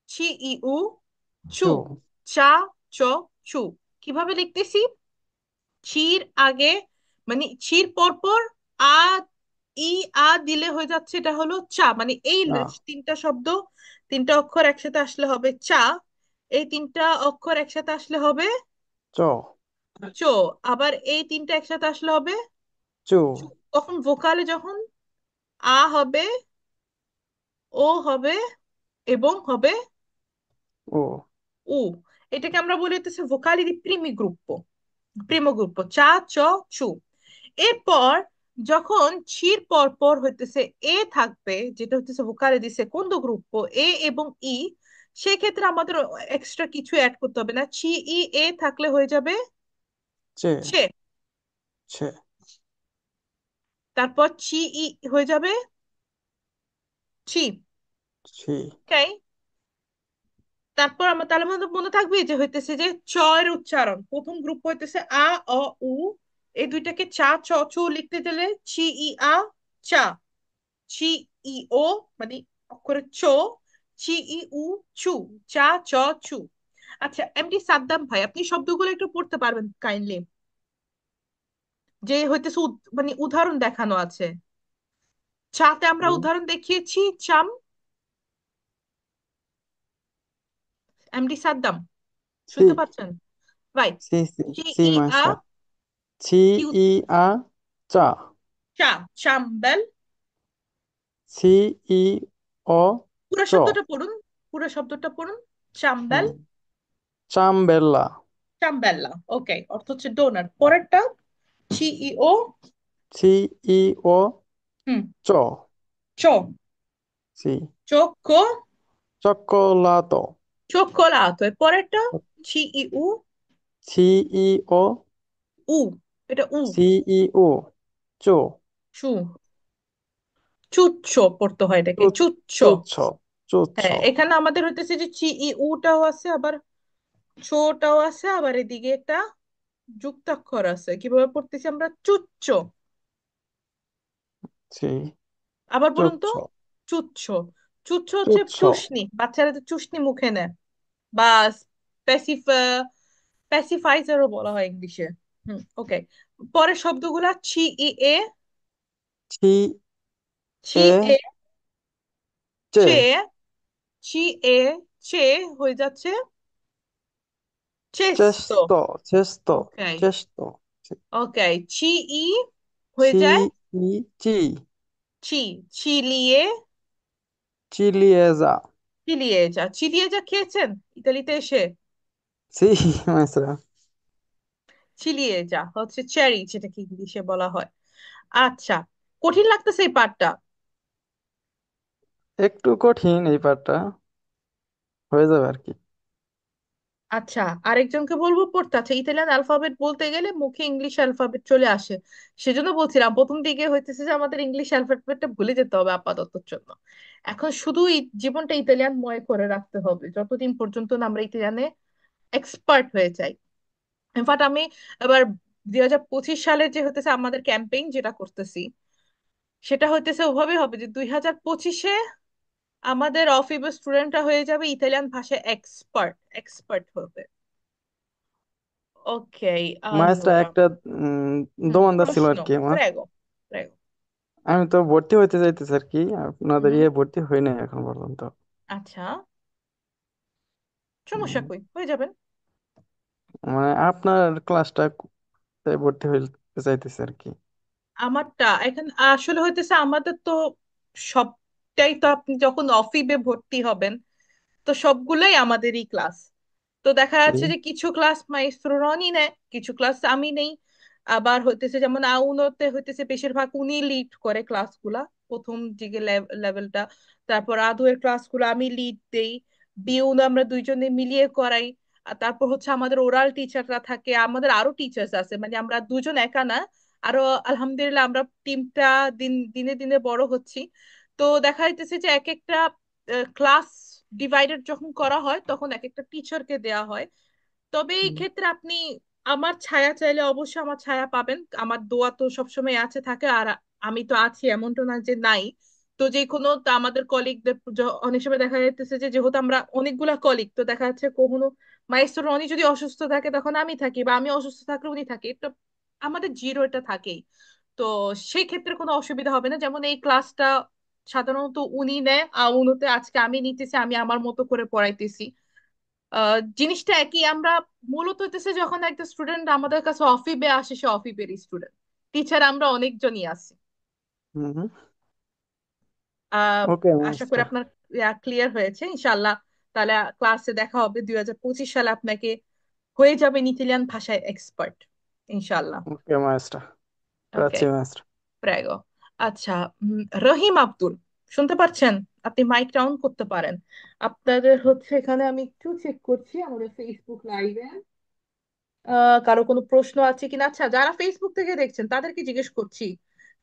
ছি, ই, উ, চু। চু চা, চ, চু। কিভাবে লিখতেছি? চির আগে, মানে চির পর পর আ, ই, আ দিলে হয়ে যাচ্ছে এটা হলো চা। মানে এই চা তিনটা শব্দ, তিনটা অক্ষর একসাথে আসলে হবে চা। এই তিনটা অক্ষর একসাথে আসলে হবে চ চো। আবার এই তিনটা একসাথে আসলে হবে চু চু। তখন ভোকালে যখন আ হবে, ও হবে, এবং হবে ও উ। এটাকে আমরা বলি হচ্ছে ভোকালি দি প্রিমো গ্রুপো চা, চ, চু। এরপর যখন ছির পর পর হইতেছে এ থাকবে, যেটা হইতেছে ভোকালে দি সেকন্ডো গ্রুপো, এ এবং ই, সেক্ষেত্রে আমাদের এক্সট্রা কিছু অ্যাড করতে হবে না। ছি, ই, এ থাকলে হয়ে যাবে চে ছে। ছে তারপর ছি, ই হয়ে যাবে ছি। ছি ওকে, তারপর আমার তাহলে মনে মনে থাকবে যে হইতেছে যে চ এর উচ্চারণ প্রথম গ্রুপ হইতেছে আ, অ, উ। এই দুইটাকে চা, চ, চু লিখতে গেলে ছি, ই, আ, চা। ছি, ই, ও, মানে অক্ষরে চো। ছি, ই, উ, চু। চা, চ, চু। আচ্ছা, এমডি সাদ্দাম ভাই, আপনি শব্দগুলো একটু পড়তে পারবেন কাইন্ডলি? যে হইতেছে মানে উদাহরণ দেখানো আছে। চাতে আমরা হুম, উদাহরণ দেখিয়েছি চাম। এমডি সাদ্দাম, সি শুনতে পাচ্ছেন? রাইট। সি সি চি, সি ই, আ, মাস্টার ছি কি ই আ চা চা, চাম্বেল। ছি ই অ পুরো চ শব্দটা পড়ুন, পুরো শব্দটা পড়ুন। চাম্বেল, হুম, চামবেল্লা চাম্বেল্লা। ওকে, অর্থ হচ্ছে ডোনার। পরেরটা সিইও। ছি ই ও হুম, চ চ, সি চোখো, চকোলাতো চোকোলাতো। এর পরেরটা সিইউ, ছি ই ও উ, এটা উ। সি ই ও চো চু, চুচ্চ পড়তে হয় এটাকে, চুচ চুচ্চ। চুচ্ছ চুচ্ছ হ্যাঁ, এখানে আমাদের হইতেছে যে উটাও আছে, আবার ছোটাও আছে, আবার এদিকে একটা যুক্তাক্ষর আছে। কিভাবে পড়তেছি আমরা? চুচ্চ। ছি আবার বলুন তো। চুচ্ছ চুচ্ছ। চুচ্ছ হচ্ছে চুচ্ছ চুষনি, বাচ্চারা তো চুষনি মুখে নেয়, বা প্যাসিফ প্যাসিফাইজারও বলা হয় ইংলিশে। হুম, ওকে। পরের শব্দগুলা ছি, ই, এ। ছি ছি, এ এ, চে চে। ছি, এ, চে হয়ে যাচ্ছে চেস্তো। Cesto, cesto, ওকে, cesto. ওকে। চি ই হয়ে Ci, যায় ci, চি, চিলিয়ে, ciliegia. চিলিয়েজা। চিলিয়েজা খেয়েছেন ইতালিতে এসে? Sì, maestra. চিলিয়েজা হচ্ছে চেরি, যেটাকে ইংলিশে বলা হয়। আচ্ছা, কঠিন লাগতেছে এই পার্টটা। একটু কঠিন এই পাঠটা, হয়ে যাবে আর কি। আচ্ছা, আরেকজনকে বলবো পড়তে। আচ্ছা, ইতালিয়ান অ্যালফাবেট বলতে গেলে মুখে ইংলিশ অ্যালফাবেট চলে আসে। সেজন্য বলছিলাম প্রথম দিকে হইতেছে যে আমাদের ইংলিশ অ্যালফাবেটটা ভুলে যেতে হবে আপাততর জন্য। এখন শুধু জীবনটা ইতালিয়ান ময় করে রাখতে হবে যতদিন পর্যন্ত না আমরা ইতালিয়ানে এক্সপার্ট হয়ে যাই। ইনফ্যাক্ট আমি এবার 2025 সালে যে হতেছে আমাদের ক্যাম্পেইন যেটা করতেছি, সেটা হইতেছে ওভাবে হবে যে 2025-এ আমাদের অফিস স্টুডেন্টরা হয়ে যাবে ইতালিয়ান ভাষায় এক্সপার্ট, এক্সপার্ট হবে। ওকে। মাস্টার allora একটা দোমানদা ছিল প্রশ্ন, আর কি আমার। Prego, prego. আমি তো ভর্তি হইতে চাইতেছি আর কি, আপনাদের হুম। ভর্তি হই নাই এখন পর্যন্ত। আচ্ছা, সমস্যা কই, হয়ে যাবেন। মানে আপনার ক্লাসটা ভর্তি হইতে চাইতেছি আর কি। আমারটা এখন আসলে হইতেছে আমাদের তো সবটাই তো আপনি যখন অফিবে ভর্তি হবেন তো সবগুলোই আমাদেরই ক্লাস। তো দেখা জি। যাচ্ছে যে কিছু ক্লাস মাইস্ত্রো রনি নেয়, কিছু ক্লাস আমি নেই। আবার হইতেছে যেমন আউনোতে হইতেছে বেশিরভাগ উনি লিড করে ক্লাসগুলা, প্রথম দিকে লেভেলটা। তারপর আদু এর ক্লাসগুলো আমি লিড দেই। বিউনো আমরা দুইজনে মিলিয়ে করাই। আর তারপর হচ্ছে আমাদের ওরাল টিচাররা থাকে, আমাদের আরো টিচার্স আছে, মানে আমরা দুজন একা না, আরো আলহামদুলিল্লাহ আমরা টিমটা দিনে দিনে বড় হচ্ছি। তো দেখা যাইতেছে যে এক একটা ক্লাস ডিভাইডেড যখন করা হয় তখন এক একটা টিচারকে দেয়া হয়। তবে এই হুম। ক্ষেত্রে আপনি আমার ছায়া চাইলে অবশ্যই আমার ছায়া পাবেন, আমার দোয়া তো সবসময় আছে থাকে। আর আমি তো আছি, এমনটা না যে নাই। তো যে কোনো তা আমাদের কলিগদের অনেক সময় দেখা যাইতেছে যে যেহেতু আমরা অনেকগুলা কলিগ, তো দেখা যাচ্ছে কখনো মাইস্টার রনি যদি অসুস্থ থাকে তখন আমি থাকি, বা আমি অসুস্থ থাকলে উনি থাকে। এটা আমাদের জিরো এটা থাকেই। তো সেই ক্ষেত্রে কোনো অসুবিধা হবে না। যেমন এই ক্লাসটা সাধারণত উনি নেয়, আর উনুতে আজকে আমি নিতেছি, আমি আমার মতো করে পড়াইতেছি। জিনিসটা একই। আমরা মূলত হইতেছে যখন একটা স্টুডেন্ট আমাদের কাছে অফিবে আসে, সে অফিবেরই স্টুডেন্ট। টিচার আমরা অনেকজনই আছি। হুম। আহ ওকে আশা করি মাস্টার। আপনার ক্লিয়ার হয়েছে ইনশাল্লাহ। তাহলে ক্লাসে দেখা হবে 2025 সালে, আপনাকে হয়ে যাবে ইতালিয়ান ভাষায় এক্সপার্ট ইনশাল্লাহ। ওকে মাস্টার। ওকে, রাখছি মাস্টার। প্রাগো। আচ্ছা, রহিম আব্দুল, শুনতে পাচ্ছেন? আপনি মাইকটা অন করতে পারেন। আপনাদের হচ্ছে এখানে আমি একটু চেক করছি আমাদের ফেসবুক লাইভে কারো কোনো প্রশ্ন আছে কিনা। আচ্ছা, যারা ফেসবুক থেকে দেখছেন তাদেরকে জিজ্ঞেস করছি,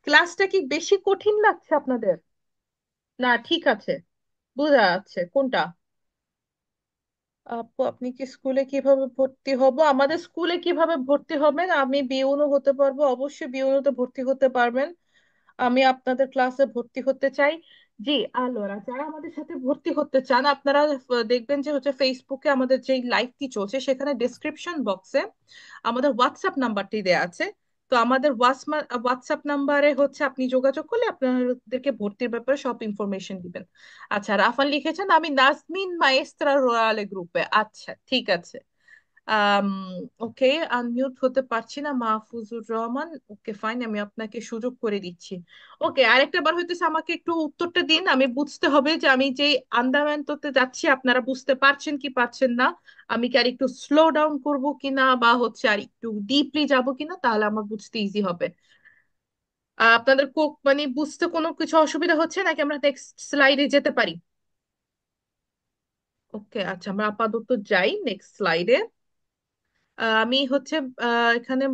ক্লাসটা কি বেশি কঠিন লাগছে আপনাদের, না ঠিক আছে, বোঝা যাচ্ছে কোনটা? আপু, আপনি কি স্কুলে কিভাবে ভর্তি হব? আমাদের স্কুলে কিভাবে ভর্তি হবেন? আমি বিউনো হতে পারবো, অবশ্যই বিউনোতে ভর্তি হতে পারবেন। আমি আপনাদের ক্লাসে ভর্তি হতে চাই। জি, আলোরা যারা আমাদের সাথে ভর্তি হতে চান আপনারা দেখবেন যে হচ্ছে ফেসবুকে আমাদের যে লাইভটি চলছে সেখানে ডেসক্রিপশন বক্সে আমাদের হোয়াটসঅ্যাপ নাম্বারটি দেয়া আছে। তো আমাদের হোয়াটসঅ্যাপ নাম্বারে হচ্ছে আপনি যোগাযোগ করলে আপনাদেরকে ভর্তির ব্যাপারে সব ইনফরমেশন দিবেন। আচ্ছা, রাফান লিখেছেন আমি নাজমিন মায়েস্ত্রা রয়ালে গ্রুপে। আচ্ছা, ঠিক আছে। আম ওকে, আনমিউট হতে পারছি না মাহফুজুর রহমান। ওকে ফাইন, আমি আপনাকে সুযোগ করে দিচ্ছি। ওকে, আরেকটা বার হইতেছে আমাকে একটু উত্তরটা দিন, আমি বুঝতে হবে যে আমি যে আন্দামানটোতে যাচ্ছি আপনারা বুঝতে পারছেন কি পারছেন না। আমি কি আর একটু স্লো ডাউন করবো কিনা, বা হচ্ছে আর একটু ডিপলি যাব কিনা, তাহলে আমার বুঝতে ইজি হবে। আপনাদের মানে বুঝতে কোনো কিছু অসুবিধা হচ্ছে নাকি আমরা নেক্সট স্লাইডে যেতে পারি? ওকে, আচ্ছা, আমরা আপাতত যাই নেক্সট স্লাইডে। আমি হচ্ছে এখানে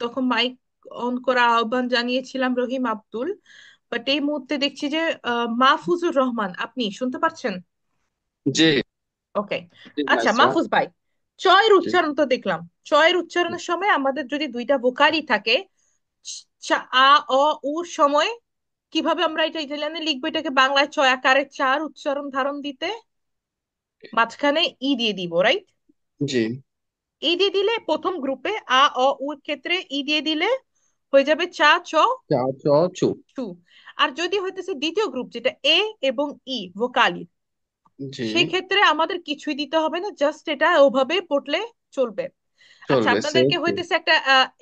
তখন মাইক অন করা আহ্বান জানিয়েছিলাম রহিম আব্দুল, বাট এই মুহূর্তে দেখছি যে মাহফুজুর রহমান, আপনি শুনতে পাচ্ছেন? জি ওকে। জি আচ্ছা মাস্টার। মাহফুজ ভাই, চয়ের জি উচ্চারণ তো দেখলাম। চয়ের উচ্চারণের সময় আমাদের যদি দুইটা ভোকালই থাকে, আ অ উর সময় কিভাবে আমরা এটা ইটালিয়ানে লিখবো, এটাকে বাংলায় চয় আকারে চার উচ্চারণ ধারণ দিতে মাঝখানে ই দিয়ে দিব, রাইট? জি ই দিয়ে দিলে প্রথম গ্রুপে আ অ উর ক্ষেত্রে ই দিয়ে দিলে হয়ে যাবে চা চ চা চ চু। টু। আর যদি হইতেছে দ্বিতীয় গ্রুপ যেটা এ এবং ই ভোকালি, জি, সেক্ষেত্রে আমাদের কিছুই দিতে হবে না, জাস্ট এটা ওভাবে পড়লে চলবে। আচ্ছা, চলবে সেভ আপনাদেরকে সেভ। হইতেছে একটা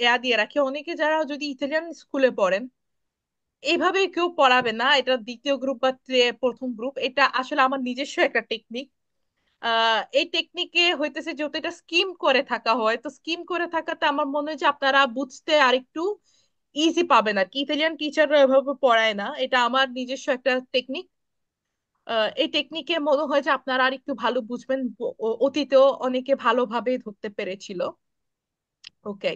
ইয়া দিয়ে রাখি, অনেকে যারা যদি ইতালিয়ান স্কুলে পড়েন এইভাবে কেউ পড়াবে না, এটা দ্বিতীয় গ্রুপ বা প্রথম গ্রুপ, এটা আসলে আমার নিজস্ব একটা টেকনিক। এই টেকনিকে হইতেছে যেহেতু এটা স্কিম করে থাকা হয়, তো স্কিম করে থাকাতে আমার মনে হয় যে আপনারা বুঝতে আর একটু ইজি পাবেন আর কি। ইতালিয়ান টিচাররা এভাবে পড়ায় না, এটা আমার নিজস্ব একটা টেকনিক। এই টেকনিকে মনে হয় যে আপনারা আর একটু ভালো বুঝবেন, অতীতেও অনেকে ভালোভাবে ধরতে পেরেছিল। ওকে।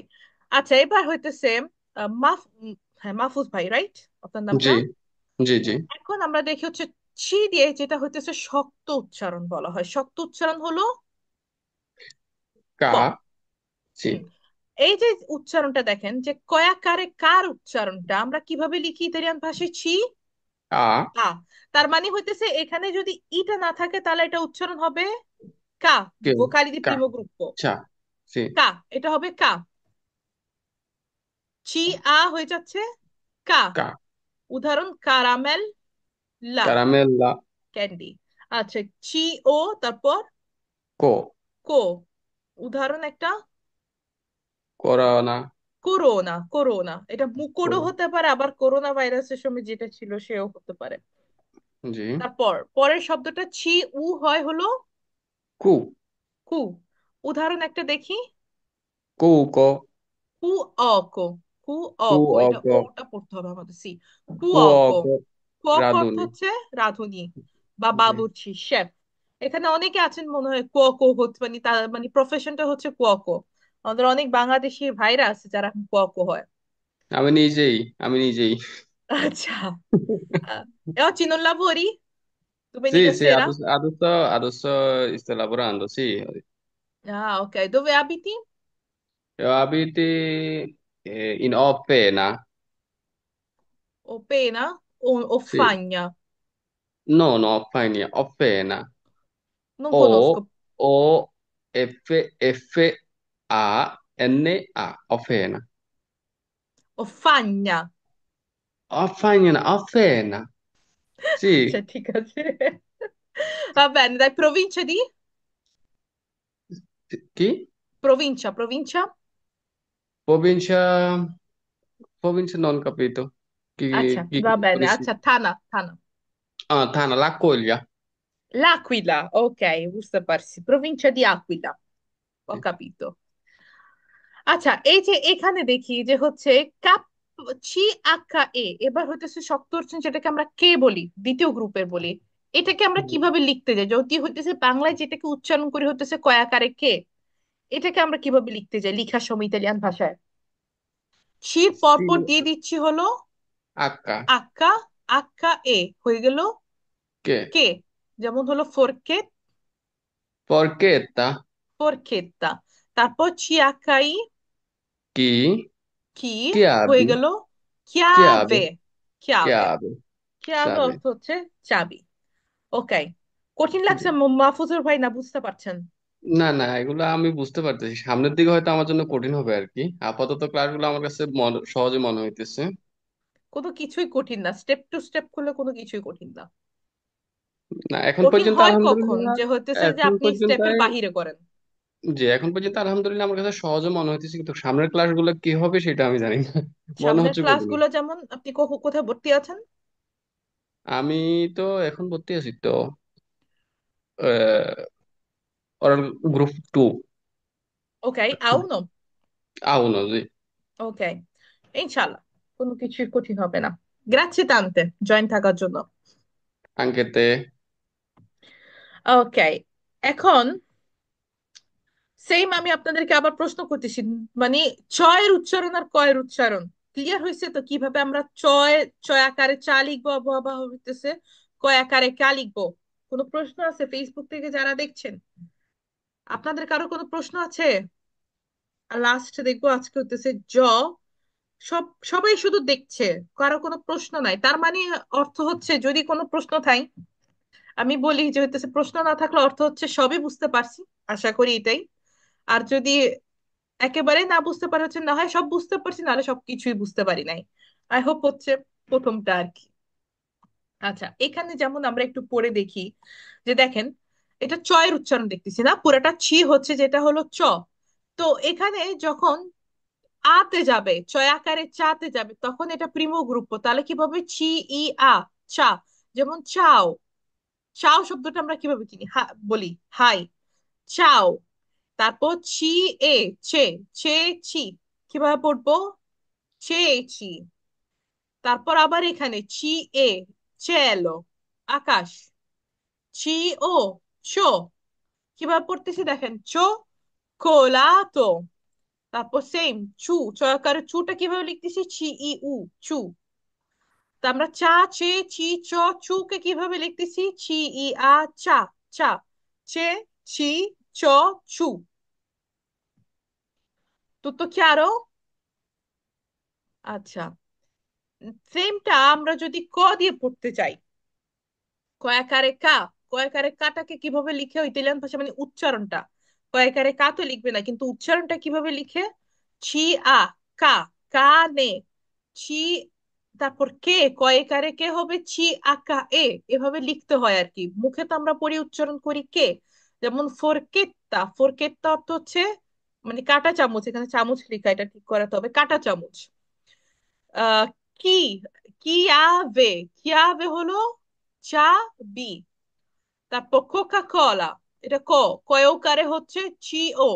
আচ্ছা, এবার হইতেছে আহ, মাফ উম, হ্যাঁ, মাহফুজ ভাই, রাইট আপনার নামটা? জি জি জি। এখন আমরা দেখি হচ্ছে ছি দিয়ে যেটা হইতেছে শক্ত উচ্চারণ বলা হয়, শক্ত উচ্চারণ হলো কা। ক। জি। হুম। এই যে উচ্চারণটা দেখেন যে কয়াকারে কার উচ্চারণটা আমরা কিভাবে লিখি ইতালিয়ান ভাষায়, ছি আ। আ। তার মানে হইতেছে এখানে যদি ইটা না থাকে তাহলে এটা উচ্চারণ হবে কা, কে। ভোকালি দি কা। প্রিমো গ্রুপো। চা। জি। কা, এটা হবে কা। ছি আ হয়ে যাচ্ছে কা। কা। উদাহরণ কারামেল, লা, ক্যারামেল্লা। ক্যান্ডি। আচ্ছা, ছি ও, তারপর কো। কো। উদাহরণ একটা করোনা। করোনা, করোনা এটা মুকোডও করো। হতে পারে, আবার করোনা ভাইরাসের সময় যেটা ছিল সেও হতে পারে। জি। তারপর পরের শব্দটা ছি উ হয় হলো কু। কু। উদাহরণ একটা দেখি, কু ক। কু অকো। কু কু অকো, অ এটা ক। ওটা পড়তে হবে আমাদের, সি। কু কু অ অকো। ক। কক অর্থ রাধুনি। হচ্ছে রাঁধুনি বা জি। বাবুর্চি, শেফ। এখানে অনেকে আছেন মনে হয় কুয়াকো হচ্ছে, মানে তার মানে প্রফেশনটা হচ্ছে কুয়াকো। আমাদের অনেক বাংলাদেশি ভাইরা আছে যারা কুয়াকো হয়। আমি নিজেই আমি নিজেই। আচ্ছা, e oggi non lavori? Sì, Domenica sì, sera? adesso sto lavorando, sì. Ah, ok. Dove abiti? Io abiti in Offena. O pena? O Sì. Fagna? No, no, Offena, Offena. Non O, conosco. O, F, A, N, A, Offena. O Fagna? Offena, Offena. Cioè, Sì. ti cace. Va bene, dai, provincia di? Chi? Provincia, provincia? Provincia, provincia non capito. আচ্ছা, va bene. Cosa si... আচ্ছা, থানা, থানা। Ah, Tana, l'Aquila. L'Aquila, ok, বুঝতে পারছি। Provincia di Aquila, ho Sì. capito। আচ্ছা, এই যে এখানে দেখি যে হচ্ছে কাপ, ছি আকা এ, এবার হইতেছে শক্ত উচ্চারণ যেটাকে আমরা কে বলি, দ্বিতীয় গ্রুপের বলি। এটাকে আমরা হুম। কিভাবে লিখতে যাই, যদি হইতেছে বাংলায় যেটাকে উচ্চারণ করি হইতেছে কয়াকারে কে, এটাকে আমরা কিভাবে লিখতে যাই লেখার সময় ইতালিয়ান ভাষায়? ছির Sì, পরপর দিয়ে দিচ্ছি হলো H. আক্কা, আক্কা এ হয়ে গেল Che? কে। যেমন হলো ফোরকে, Forchetta. ফোরখেত্তা। তারপর ছি আক্কাই Chi? কি হয়ে Chiavi. গেল কিয়াভে, Chiave. কিয়াভে। Chiave. কিয়াভে Chiave. অর্থ হচ্ছে চাবি। ওকে। কঠিন জি। লাগছে মাহফুজুর ভাই, না বুঝতে পারছেন? না না, এগুলো আমি বুঝতে পারতেছি, সামনের দিকে হয়তো আমার জন্য কঠিন হবে আর কি। আপাতত ক্লাসগুলো আমার কাছে সহজে মনে হইতেছে। কোনো কিছুই কঠিন না, স্টেপ টু স্টেপ করলে কোনো কিছুই কঠিন না। না, এখন কঠিন পর্যন্ত হয় কখন আলহামদুলিল্লাহ। যে হইতেছে যে এখন আপনি পর্যন্ত স্টেপের বাহিরে করেন। যে এখন পর্যন্ত আলহামদুলিল্লাহ আমার কাছে সহজে মনে হইতেছে, কিন্তু সামনের ক্লাসগুলো কি হবে সেটা আমি জানি না। মনে সামনের হচ্ছে কঠিন ক্লাসগুলো হবে। যেমন আপনি কোথায় ভর্তি আছেন? আমি তো এখন ভর্তি আছি তো ওরাল গ্রুপ 2। ওকে, আউনো। আউনো জি। ওকে, ইনশাল্লাহ কোনো কিছুই কঠিন হবে না। গ্রাzie tante জয়েন থাকার জন্য। আঙ্কেতে। ওকে, এখন সেম আমি আপনাদেরকে আবার প্রশ্ন করতেছি, মানে চয়ের উচ্চারণ আর কয়ের উচ্চারণ ক্লিয়ার হয়েছে তো? কিভাবে আমরা চয় আকারে চা লিখবো বা হইতেছে কয় আকারে কা লিখবো? কোনো প্রশ্ন আছে ফেসবুক থেকে যারা দেখছেন? আপনাদের কারো কোনো প্রশ্ন আছে? আর লাস্ট দেখবো আজকে হইতেছে সবাই শুধু দেখছে, কারো কোনো প্রশ্ন নাই, তার মানে অর্থ হচ্ছে যদি কোনো প্রশ্ন থাকে, আমি বলি যে হইতেছে প্রশ্ন না থাকলে অর্থ হচ্ছে সবই বুঝতে পারছি, আশা করি এটাই। আর যদি একেবারে না বুঝতে পারে হচ্ছে না হয় সব বুঝতে পারছি, নাহলে সবকিছুই বুঝতে পারি নাই। আই হোপ হচ্ছে প্রথমটা আর কি। আচ্ছা, এখানে যেমন আমরা একটু পড়ে দেখি, যে দেখেন এটা চয়ের উচ্চারণ দেখতেছি না, পুরাটা ছি হচ্ছে, যেটা হলো চ। তো এখানে যখন আতে যাবে, চয় আকারে চাতে যাবে, তখন এটা প্রিমো গ্রুপ, তাহলে কিভাবে ছি ই আ, চা। যেমন চাও, চাও শব্দটা আমরা কিভাবে চিনি, বলি হাই, চাও। তারপর ছি এ, চে, চে ছি, কিভাবে পড়বো, চে ছি। তারপর আবার এখানে ছি এ, চেলো, আকাশ। চি ও, চো, কিভাবে পড়তেছি দেখেন, চো কোলাতো। তারপর সেম চু, চয়কারে চুটা কিভাবে লিখতেছি, ছি ই উ, চু। তা আমরা চা, চে, চি, চ, চু কে কিভাবে লিখতেছি, ছি ই আ, চা, চা। চে, ছি, চ, চু। তো chiaro? আচ্ছা, সেমটা আমরা যদি ক দিয়ে পড়তে চাই, কয়াকারে কা, কয়াকারে কাটাকে কিভাবে লিখে ইতালিয়ান ভাষা, মানে উচ্চারণটা, কয়াকারে কা তো লিখবে না, কিন্তু উচ্চারণটা কিভাবে লিখে, ছি আ, কা, কা নে, ছি, তারপর কে, কয়েকারে কে হবে ছি আকা এ, এভাবে লিখতে হয় আর কি। মুখে তো আমরা পড়ি, উচ্চারণ করি কে। যেমন ফোরকেত্তা, ফোরকেত্তা অর্থ হচ্ছে মানে কাঁটা চামচ, এখানে চামচ লেখা, এটা ঠিক করাতে হবে, কাঁটা চামচ। আহ কি, কিয়াভে, কিয়াভে হলো চাবি। তারপর কোকা কোলা, এটা কয়ওকারে হচ্ছে চি ও,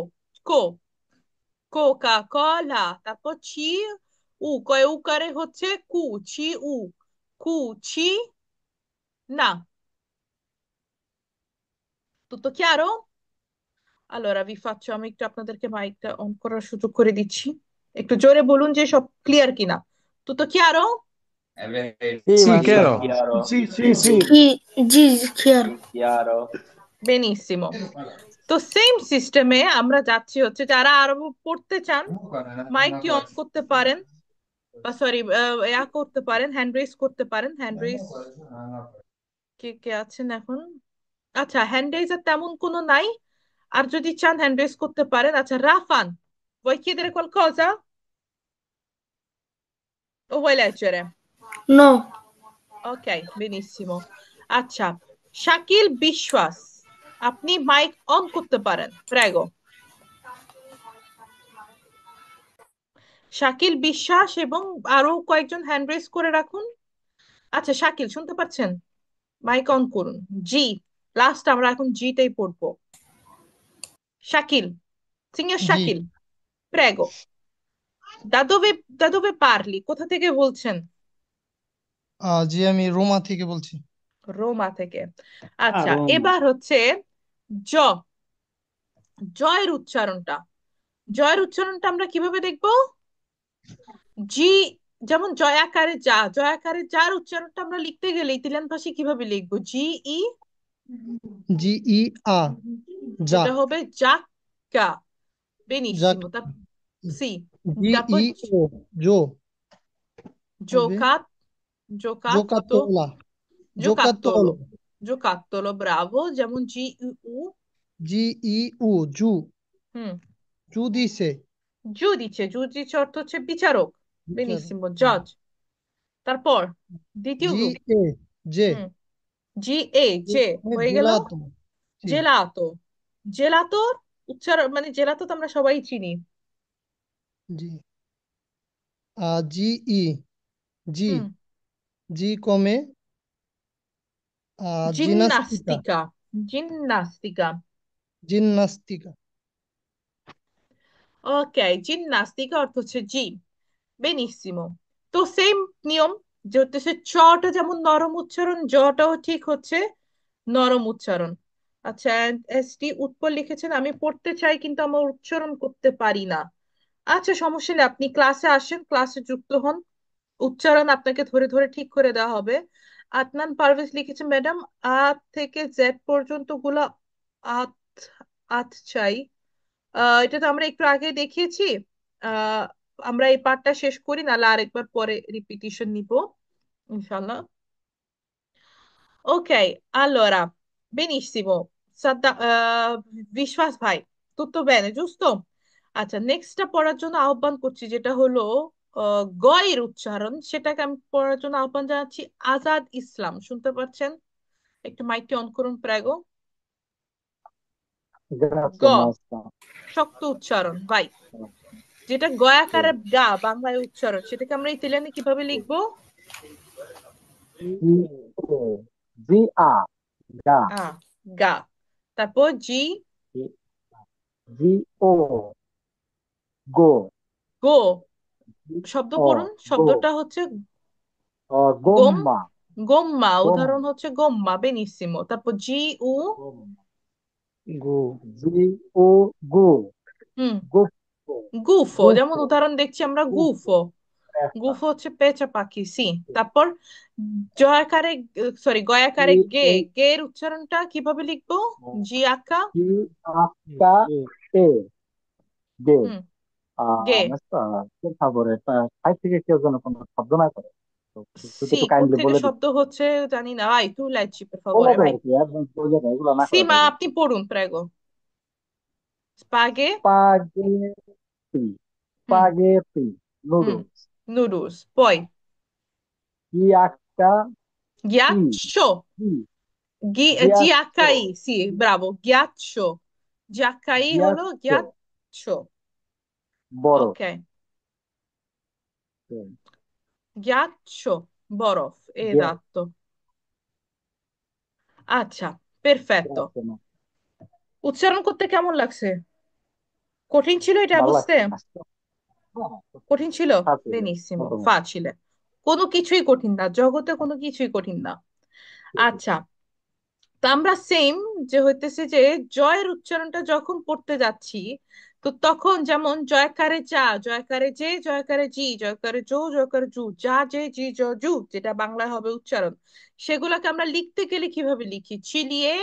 কো, কোকা কোলা। তারপর ছি উ, কয়উকারে হচ্ছে কু, ছি উ, কু, ছি না। tutto chiaro? Allora vi faccio, আমি একটু আপনাদেরকে মাইকটা অন করার সুযোগ করে দিচ্ছি, একটু জোরে বলুন যে সব ক্লিয়ার কিনা। tutto chiaro? Sì, Sì, Sì, maestra. chiaro. chiaro. Sì, sì, sì. জি, জি খেয়াল। Sì, chiaro. Benissimo. তো সেম সিস্টেমে আমরা যাচ্ছি হচ্ছে, যারা আরো পড়তে চান মাইকটি অন করতে পারেন, বা সরি করতে পারেন, হ্যান্ড রেজ করতে পারেন, হ্যান্ড রেজ। কে কে আছেন এখন? আচ্ছা, হ্যান্ড রেজ আর তেমন কোনো নাই, আর যদি চান হ্যান্ড রেজ করতে পারেন। আচ্ছা Rafan, vuoi chiedere qualcosa o vuoi leggere? No. Ok, benissimo. আচ্ছা, শাকিল বিশ্বাস, আপনি মাইক অন করতে পারেন, প্রেগো। শাকিল বিশ্বাস এবং আরো কয়েকজন হ্যান্ড রেজ করে রাখুন। আচ্ছা শাকিল শুনতে পাচ্ছেন, মাইক অন করুন। জি, লাস্ট আমরা এখন জিটাই পড়বো। শাকিল, সিনিয়র জি শাকিল, প্রেগো। দাদবে, দাদবে পারলি, কোথা থেকে বলছেন? জি আমি রোমা থেকে বলছি। রোমা থেকে। আচ্ছা, আরো এবার হচ্ছে জ, জয়ের উচ্চারণটা, জয়ের উচ্চারণটা আমরা কিভাবে দেখবো, জি, যেমন জয়াকারে যা, জয়াকারে যার উচ্চারণটা আমরা লিখতে গেলে ইতালিয়ান ভাষায় কিভাবে লিখবো, জি ই, জি ই আ, যা, এটা হবে জাক্কা। যাক, বেনিসিমো। তার সি, জি তারপর ই ও, জো হবে, জোকাত, জোকাতো, জোকাতোলা, জোকাত্তলো, জোকাতোলো, জোকাত্তলো, ব্রাভো। যেমন জি ই উ, জি ই উ, জু, হুম, জু দিছে, জু দিচ্ছে অর্থ হচ্ছে বিচারক। বিচার, বেনিসিমো, জজ। তারপর দ্বিতীয় জি গ্রুপ, এ, জে, হুম, জি এ, জে হয়ে গেল জেলাতো, জি জেলাতো। জেলাতোর উচ্চারণ মানে জেলাতো তো আমরা সবাই চিনি। জি জি ই, জি, হুম, জি কমে জিনাস্টিকা, জিমনাস্টিকা, জিমনাস্টিকা। জিমনাস্টিকা, ওকে, জিমনাস্টিকা অর্থ হচ্ছে জিম। বেনিসিমো। তো সেম নিয়ম, যে হচ্ছে চটা যেমন নরম উচ্চারণ, জটাও ঠিক হচ্ছে নরম উচ্চারণ। আচ্ছা, এস টি উৎপল লিখেছেন, আমি পড়তে চাই কিন্তু আমার উচ্চারণ করতে পারি না। আচ্ছা সমস্যা নেই, আপনি ক্লাসে আসেন, ক্লাসে যুক্ত হন, উচ্চারণ আপনাকে ধরে ধরে ঠিক করে দেওয়া হবে। আদনান পারভেজ লিখেছে, ম্যাডাম আ থেকে জেড পর্যন্ত গুলা আত, আত চাই। এটা তো আমরা একটু আগে দেখিয়েছি। আহ আমরা এই পার্টটা শেষ করি, নাহলে আরেকবার পরে রিপিটিশন নিব ইনশাল্লাহ। Ok, allora, benissimo. বিশ্বাস ভাই, tutto bene, giusto? আচ্ছা, নেক্সটটা পড়ার জন্য আহ্বান করছি, যেটা হলো গয়ের উচ্চারণ, সেটাকে আমি পড়ার জন্য আহ্বান জানাচ্ছি আজাদ ইসলাম। শুনতে পাচ্ছেন? একটু মাইকটি অন করুন প্রাগো। গ, Grazie, maestra. শক্ত উচ্চারণ ভাই। যেটা গয়াকারে গা বাংলায় উচ্চারণ, সেটাকে আমরা ইতালিয়ানে কিভাবে লিখবো? G-O, G-A, ga, আ, গা। তারপর জি, G-O, go, গো। শব্দ G-O, পড়ুন, go, শব্দটা হচ্ছে গোম, gomma, গোম্মা। উদাহরণ gomma, হচ্ছে গোম্মা, বেনিসিমো। তারপর জি উ, gomma, গু G-O, go, হুম, guffo, গুফো। যেমন guffo, উদাহরণ দেখছি আমরা guffo, গুফো। ecco, গুফো হচ্ছে পেঁচা পাখি, সি। তারপর জয়াকারে, সরি গয়াকারে গে, G-A, গে এর উচ্চারণটা কিভাবে লিখবো? জি আঁকা, G-H-A, ge. হুম, গে। Maestra, per favore, সাইড থেকে কেউ যেন কোনো শব্দ না করে, তো যদি সি একটু কাইন্ডলি কোত্থেকে বলে দিন। শব্দ হচ্ছে জানি না ভাই, তু লাইচি per বলে favore দেয় ভাই। আর কি, একদম বোঝা যায়, এগুলো না সি করে মা, দেয় আপনি পড়ুন প্রেগো। স্পাগে, স্পাগেটি, হুম, স্পাগেটি, হুম, নুডলস, নুডলস। পয়, ইয়াক্কা, ই, গিয়াচ্ছো, ই, গিয়াচ্চো, জিয়াকাই, সি, ব্রাভো, গিয়াচ্ছো। জিয়াকাই হলো গিয়াচ্চো, গিয়াচ্ছো। বরফ, ওকে, গিয়াচ্ছো, বরফ, esatto। আচ্ছা, পেরফেক্টো। গ্রাzie, no? উচ্চারণ করতে কেমন লাগছে? কঠিন ছিল এটা ভালো বুঝতে? লাগছে মাস্টার। হ্যাঁ, কঠিন ছিল? facile, বেনিসিমো, molto molto. ফাচিলে। কোনো কিছুই কঠিন না, জগতে কোনো কিছুই কঠিন না। আচ্ছা, তো আমরা সেম, যে হইতেছে যে জয়ের উচ্চারণটা যখন পড়তে যাচ্ছি, তো তখন যেমন জয়কারে যা, জয়কারে যে, জয়কারে জি, জয়কারে জো, জয়কারে জু, যা যে জি জ জু, যেটা বাংলায় হবে উচ্চারণ, সেগুলোকে আমরা লিখতে গেলে কিভাবে লিখি? চিলিয়ে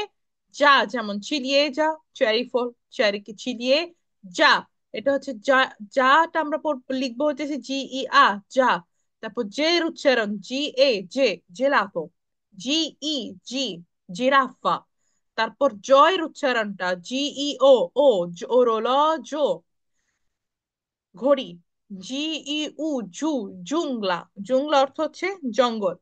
যা, যেমন চিলিয়ে যা, চেরি ফল, চেরিকে চিলিয়ে যা। এটা হচ্ছে যা, যাটা আমরা লিখবো হচ্ছে জি ই আ, যা। তারপর জের উচ্চারণ জি এ, জে, জেলাতো। জি ই, জি, জিরাফা। তারপর জয়ের উচ্চারণটা জিই ও, ও, ওরোলজো, ঘড়ি। জিই উ, জু, জুংলা। জুংলা অর্থ হচ্ছে জঙ্গল।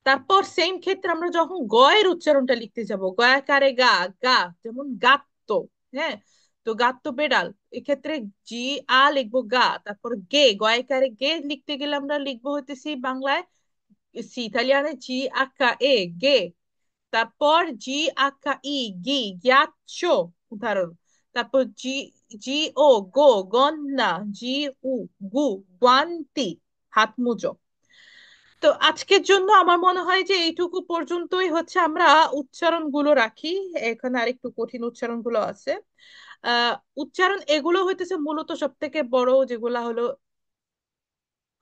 তারপর সেম ক্ষেত্রে আমরা যখন গয়ের উচ্চারণটা লিখতে যাব, গয়াকারে গা, গা, যেমন গাত্ত, হ্যাঁ। তো গাত্ত বেড়াল, এক্ষেত্রে জি আ লিখবো গা। তারপর গে, গয়াকারে গে লিখতে গেলে আমরা লিখবো হইতেছি বাংলায়, সি ইতালিয়ানে জি আকা এ, গে। তারপর জি আকা ই, গি, গিয়াচ্ছো, উদাহরণ। তারপর জি, জি ও, গো, গন্না। জি উ, গু, গুয়ান্তি, হাত মোজো। তো আজকের জন্য আমার মনে হয় যে এইটুকু পর্যন্তই হচ্ছে আমরা উচ্চারণগুলো রাখি। এখানে আরেকটু কঠিন উচ্চারণগুলো আছে। আহ উচ্চারণ এগুলো হইতেছে মূলত সব থেকে বড় যেগুলা হলো,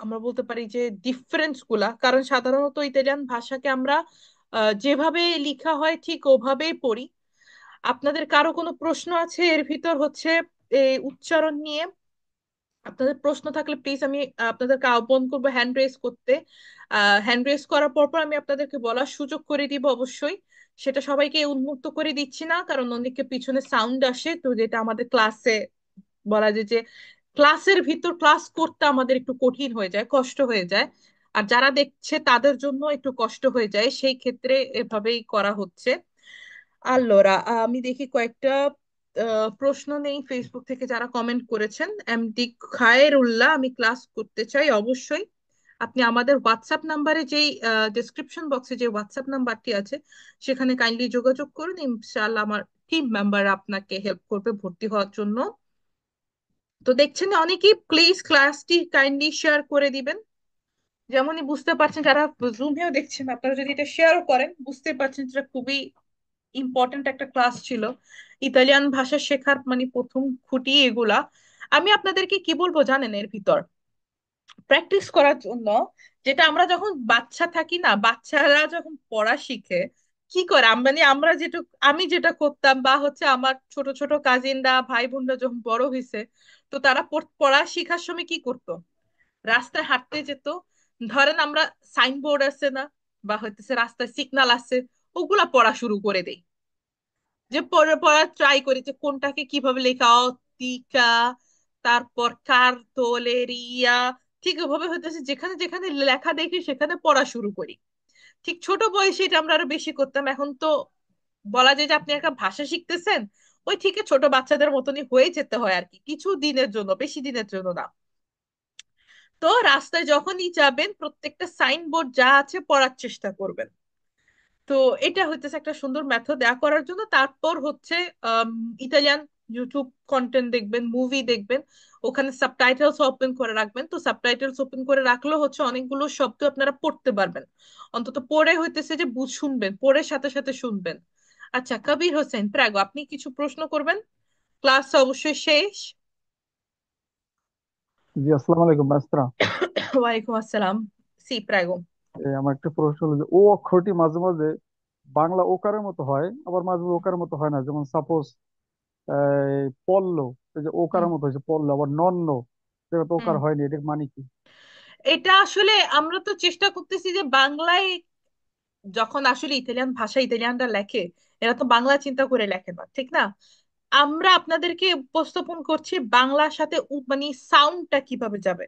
আমরা বলতে পারি যে ডিফারেন্স গুলা। কারণ সাধারণত ইতালিয়ান ভাষাকে আমরা যেভাবে লেখা হয় ঠিক ওভাবেই পড়ি। আপনাদের কারো কোনো প্রশ্ন আছে এর ভিতর হচ্ছে এই উচ্চারণ নিয়ে? আপনাদের প্রশ্ন থাকলে প্লিজ আমি আপনাদেরকে আহ্বান করবো হ্যান্ড রেজ করতে। হ্যান্ড রেজ করার পর আমি আপনাদেরকে বলার সুযোগ করে দিব অবশ্যই। সেটা সবাইকে উন্মুক্ত করে দিচ্ছি না, কারণ অনেকে পিছনে সাউন্ড আসে, তো যেটা আমাদের ক্লাসে বলা যায় যে ক্লাসের ভিতর ক্লাস করতে আমাদের একটু কঠিন হয়ে যায়, কষ্ট হয়ে যায়। আর যারা দেখছে তাদের জন্য একটু কষ্ট হয়ে যায়, সেই ক্ষেত্রে এভাবেই করা হচ্ছে। আল্লোরা, আমি দেখি কয়েকটা প্রশ্ন নেই ফেসবুক থেকে যারা কমেন্ট করেছেন। এমডি খায়েরুল্লাহ, আমি ক্লাস করতে চাই অবশ্যই। আপনি আমাদের হোয়াটসঅ্যাপ নাম্বারে, যেই ডেসক্রিপশন বক্সে যে হোয়াটসঅ্যাপ নাম্বারটি আছে, সেখানে কাইন্ডলি যোগাযোগ করুন। ইনশাআল্লাহ আমার টিম মেম্বার আপনাকে হেল্প করবে ভর্তি হওয়ার জন্য। তো দেখছেন অনেকেই, প্লিজ ক্লাসটি কাইন্ডলি শেয়ার করে দিবেন। যেমনই বুঝতে পারছেন, যারা জুমেও দেখছেন, আপনারা যদি এটা শেয়ারও করেন, বুঝতে পারছেন যেটা খুবই ইম্পর্টেন্ট একটা ক্লাস ছিল। ইতালিয়ান ভাষা শেখার মানে প্রথম খুঁটি এগুলা। আমি আপনাদেরকে কি বলবো জানেন এর ভিতর, প্র্যাকটিস করার জন্য, যেটা আমরা যখন বাচ্চা থাকি না, বাচ্চারা যখন পড়া শিখে কি করে, মানে আমরা যেটা, আমি যেটা করতাম, বা হচ্ছে আমার ছোট ছোট কাজিনরা, ভাই বোনরা যখন বড় হয়েছে, তো তারা পড়া শিখার সময় কি করতো? রাস্তায় হাঁটতে যেত। ধরেন আমরা সাইনবোর্ড আছে না, বা হইতেছে রাস্তায় সিগন্যাল আছে, ওগুলা পড়া শুরু করে দেই। যে পড়ার ট্রাই করি যে কোনটাকে কিভাবে লেখা, অতিকা, তারপর কার্তোলেরিয়া, ঠিক ওভাবে হইতেছে যেখানে যেখানে লেখা দেখি সেখানে পড়া শুরু করি। ঠিক ছোট বয়সে এটা আমরা আরো বেশি করতাম। এখন তো বলা যায় যে আপনি একটা ভাষা শিখতেছেন, ওই ঠিক ছোট বাচ্চাদের মতনই হয়ে যেতে হয় আর কি, কিছু দিনের জন্য, বেশি দিনের জন্য না। তো রাস্তায় যখনই যাবেন প্রত্যেকটা সাইনবোর্ড যা আছে পড়ার চেষ্টা করবেন। তো এটা হইতেছে একটা সুন্দর মেথড দেয়া করার জন্য। তারপর হচ্ছে আম, ইতালিয়ান ইউটিউব কন্টেন্ট দেখবেন, মুভি দেখবেন, ওখানে সাবটাইটেলস ওপেন করে রাখবেন। তো সাবটাইটেলস ওপেন করে রাখলেও হচ্ছে অনেকগুলো শব্দ আপনারা পড়তে পারবেন। অন্তত পড়ে হইতেছে যে শুনবেন, পড়ে সাথে সাথে শুনবেন। আচ্ছা, কবির হোসেন প্রাগো, আপনি কিছু প্রশ্ন করবেন? ক্লাস অবশ্যই শেষ। জি, আসসালামু আলাইকুম মাস্টার। ওয়ালাইকুম আসসালাম। সি প্রাগো। আমার একটা প্রশ্ন হলো যে ও অক্ষরটি মাঝে মাঝে বাংলা ওকারের মতো হয়, আবার মাঝে মাঝে ওকারের মতো হয় না। যেমন সাপোজ পল্ল, এই যে হুম ওকারের মতো হয়েছে পল্ল, আবার নন্ন যেটা তো হুম। ওকার হয়নি, এটার মানে কি? এটা আসলে আমরা তো চেষ্টা করতেছি যে বাংলায়, যখন আসলে ইতালিয়ান ভাষা ইতালিয়ানরা লেখে, এরা তো বাংলা চিন্তা করে লেখে না, ঠিক না? আমরা আপনাদেরকে উপস্থাপন করছি বাংলার সাথে মানে সাউন্ডটা কিভাবে যাবে।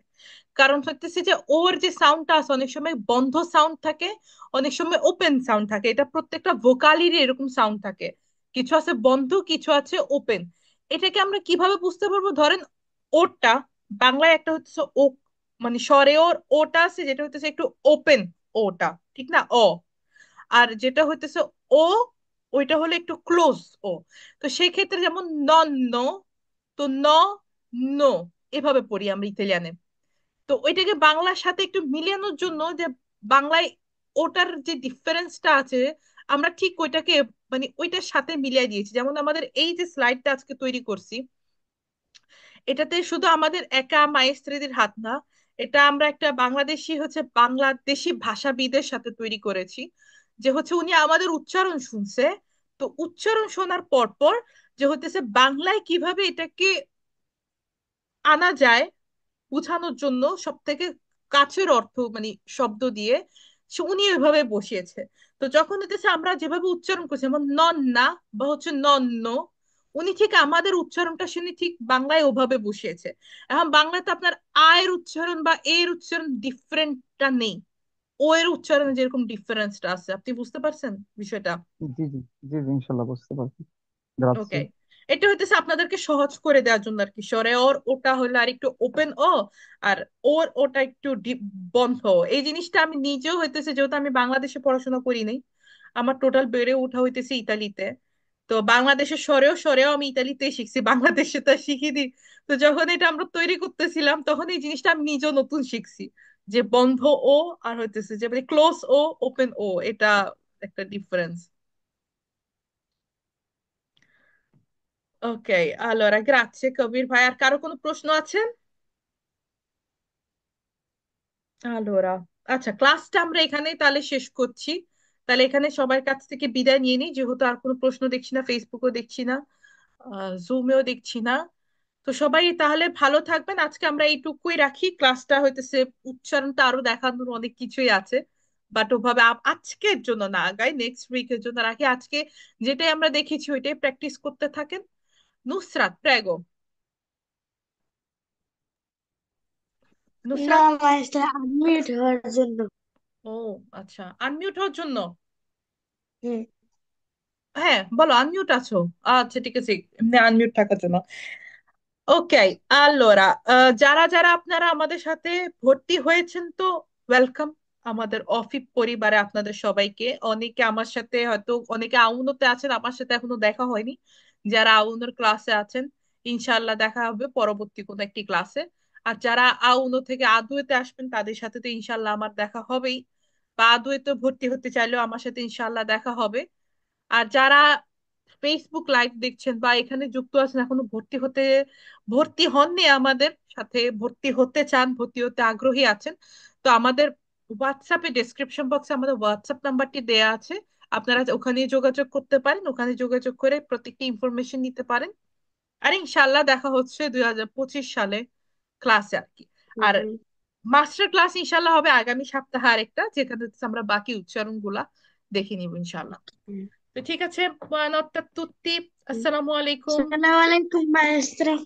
কারণ হচ্ছে যে ওর যে সাউন্ডটা আছে, অনেক সময় বন্ধ সাউন্ড থাকে, অনেক সময় ওপেন সাউন্ড থাকে। এটা প্রত্যেকটা ভোকালেরই এরকম সাউন্ড থাকে, কিছু আছে বন্ধ, কিছু আছে ওপেন। এটাকে আমরা কিভাবে বুঝতে পারবো? ধরেন ওটা বাংলায় একটা হচ্ছে ও, মানে স্বরে ওর ওটা আছে যেটা হচ্ছে একটু ওপেন, ওটা ঠিক না, অ। আর যেটা হইতেছে ও, ওইটা হলো একটু ক্লোজ ও। তো সেই ক্ষেত্রে যেমন নন নো, তো ন নো, এভাবে পড়ি আমরা ইতালিয়ানে। তো ওইটাকে বাংলার সাথে একটু মিলানোর জন্য যে বাংলায় ওটার যে ডিফারেন্সটা আছে, আমরা ঠিক ওইটাকে মানে ওইটার সাথে মিলিয়ে দিয়েছি। যেমন আমাদের এই যে স্লাইডটা আজকে তৈরি করছি, এটাতে শুধু আমাদের একা মায়েস্ত্রীদের হাত না, এটা আমরা একটা বাংলাদেশি হচ্ছে বাংলাদেশি ভাষাবিদের সাথে তৈরি করেছি। যে হচ্ছে উনি আমাদের উচ্চারণ শুনছে, তো উচ্চারণ শোনার পর পর যে হতেছে বাংলায় কিভাবে এটাকে আনা যায় বোঝানোর জন্য সব থেকে কাছের অর্থ মানে শব্দ দিয়ে, সে উনি ওইভাবে বসিয়েছে। তো যখন হতেছে আমরা যেভাবে উচ্চারণ করছি, যেমন নন না বা হচ্ছে নন্ন, উনি ঠিক আমাদের উচ্চারণটা শুনে ঠিক বাংলায় ওভাবে বসিয়েছে। এখন বাংলাতে আপনার আয়ের উচ্চারণ বা এর উচ্চারণ ডিফারেন্টটা নেই, ও এর উচ্চারণে যেরকম ডিফারেন্সটা আছে। আপনি বুঝতে পারছেন বিষয়টা? জি জি, জি জি, ইনশাল্লাহ বুঝতে পারছি। গ্রাzie। ওকে, এটা হইতেছে আপনাদেরকে সহজ করে দেওয়ার জন্য আর কি। সরে ওর ওটা হলো আর একটু ওপেন ও, আর ওর ওটা একটু বন্ধ ও। এই জিনিসটা আমি নিজেও হইতেছে, যেহেতু আমি বাংলাদেশে পড়াশোনা করি নাই, আমার টোটাল বেড়ে ওঠা হইতেছে ইতালিতে। তো বাংলাদেশের সরেও সরেও আমি ইতালিতেই শিখছি, বাংলাদেশে তো আর শিখিনি। তো যখন এটা আমরা তৈরি করতেছিলাম তখন এই জিনিসটা আমি নিজেও নতুন শিখছি, যে বন্ধ ও আর হইতেছে যে মানে ক্লোজ ও, ওপেন ও, এটা একটা ডিফারেন্স। ওকে, allora grazie কবির ভাই। আর কারো কোনো প্রশ্ন আছে? allora আচ্ছা, ক্লাসটা আমরা এখানেই তাহলে শেষ করছি। তাহলে এখানে সবার কাছ থেকে বিদায় নিয়ে নিই, যেহেতু আর কোনো প্রশ্ন দেখছি না, ফেসবুকও দেখছি না, জুমেও দেখছি না। তো সবাই তাহলে ভালো থাকবেন। আজকে আমরা এইটুকুই রাখি। ক্লাসটা হইতেছে উচ্চারণটা আরো দেখানোর অনেক কিছুই আছে, বাট ওভাবে আজকের জন্য না, আগাই নেক্সট উইকের জন্য রাখি। আজকে যেটাই আমরা দেখেছি ওইটাই প্র্যাকটিস করতে থাকেন। নুসরাত প্রেগো। না নুসরাত। মাস্টার, আনমিউট হওয়ার জন্য। ও আচ্ছা, আনমিউট হওয়ার জন্য। হুম। হ্যাঁ বলো, আনমিউট আছো? আচ্ছা ঠিক আছে, এমনি আনমিউট থাকার জন্য। ওকে, allora যারা যারা আপনারা আমাদের সাথে ভর্তি হয়েছেন, তো ওয়েলকাম আমাদের অফি পরিবারে আপনাদের সবাইকে। অনেকে আমার সাথে হয়তো, অনেকে আউনোতে আছেন, আমার সাথে এখনো দেখা হয়নি। যারা আউনোর ক্লাসে আছেন, ইনশাল্লাহ দেখা হবে পরবর্তী কোনো একটি ক্লাসে। আর যারা আউনো থেকে আদুয়েতে আসবেন তাদের সাথে তো ইনশাল্লাহ আমার দেখা হবেই, বা আদুয়েতে ভর্তি হতে চাইলেও আমার সাথে ইনশাল্লাহ দেখা হবে। আর যারা ফেসবুক লাইভ দেখছেন বা এখানে যুক্ত আছেন, এখনো ভর্তি হননি আমাদের সাথে, ভর্তি হতে চান, ভর্তি হতে আগ্রহী আছেন, তো আমাদের হোয়াটসঅ্যাপে ডেসক্রিপশন বক্সে আমাদের হোয়াটসঅ্যাপ নাম্বারটি দেয়া আছে। আপনারা ওখানে যোগাযোগ করতে পারেন, ওখানে যোগাযোগ করে প্রত্যেকটি ইনফরমেশন নিতে পারেন। আর ইনশাল্লাহ দেখা হচ্ছে 2025 সালে ক্লাসে আর কি। আর হুম। মাস্টার ক্লাস ইনশাল্লাহ হবে আগামী সপ্তাহে আরেকটা, যেখানে হচ্ছে আমরা বাকি উচ্চারণ গুলা দেখে নিব ইনশাল্লাহ। হুম। তো ঠিক আছে, buonanotte a tutti, আসসালামু আলাইকুম। আসসালামু আলাইকুম মাস্টার।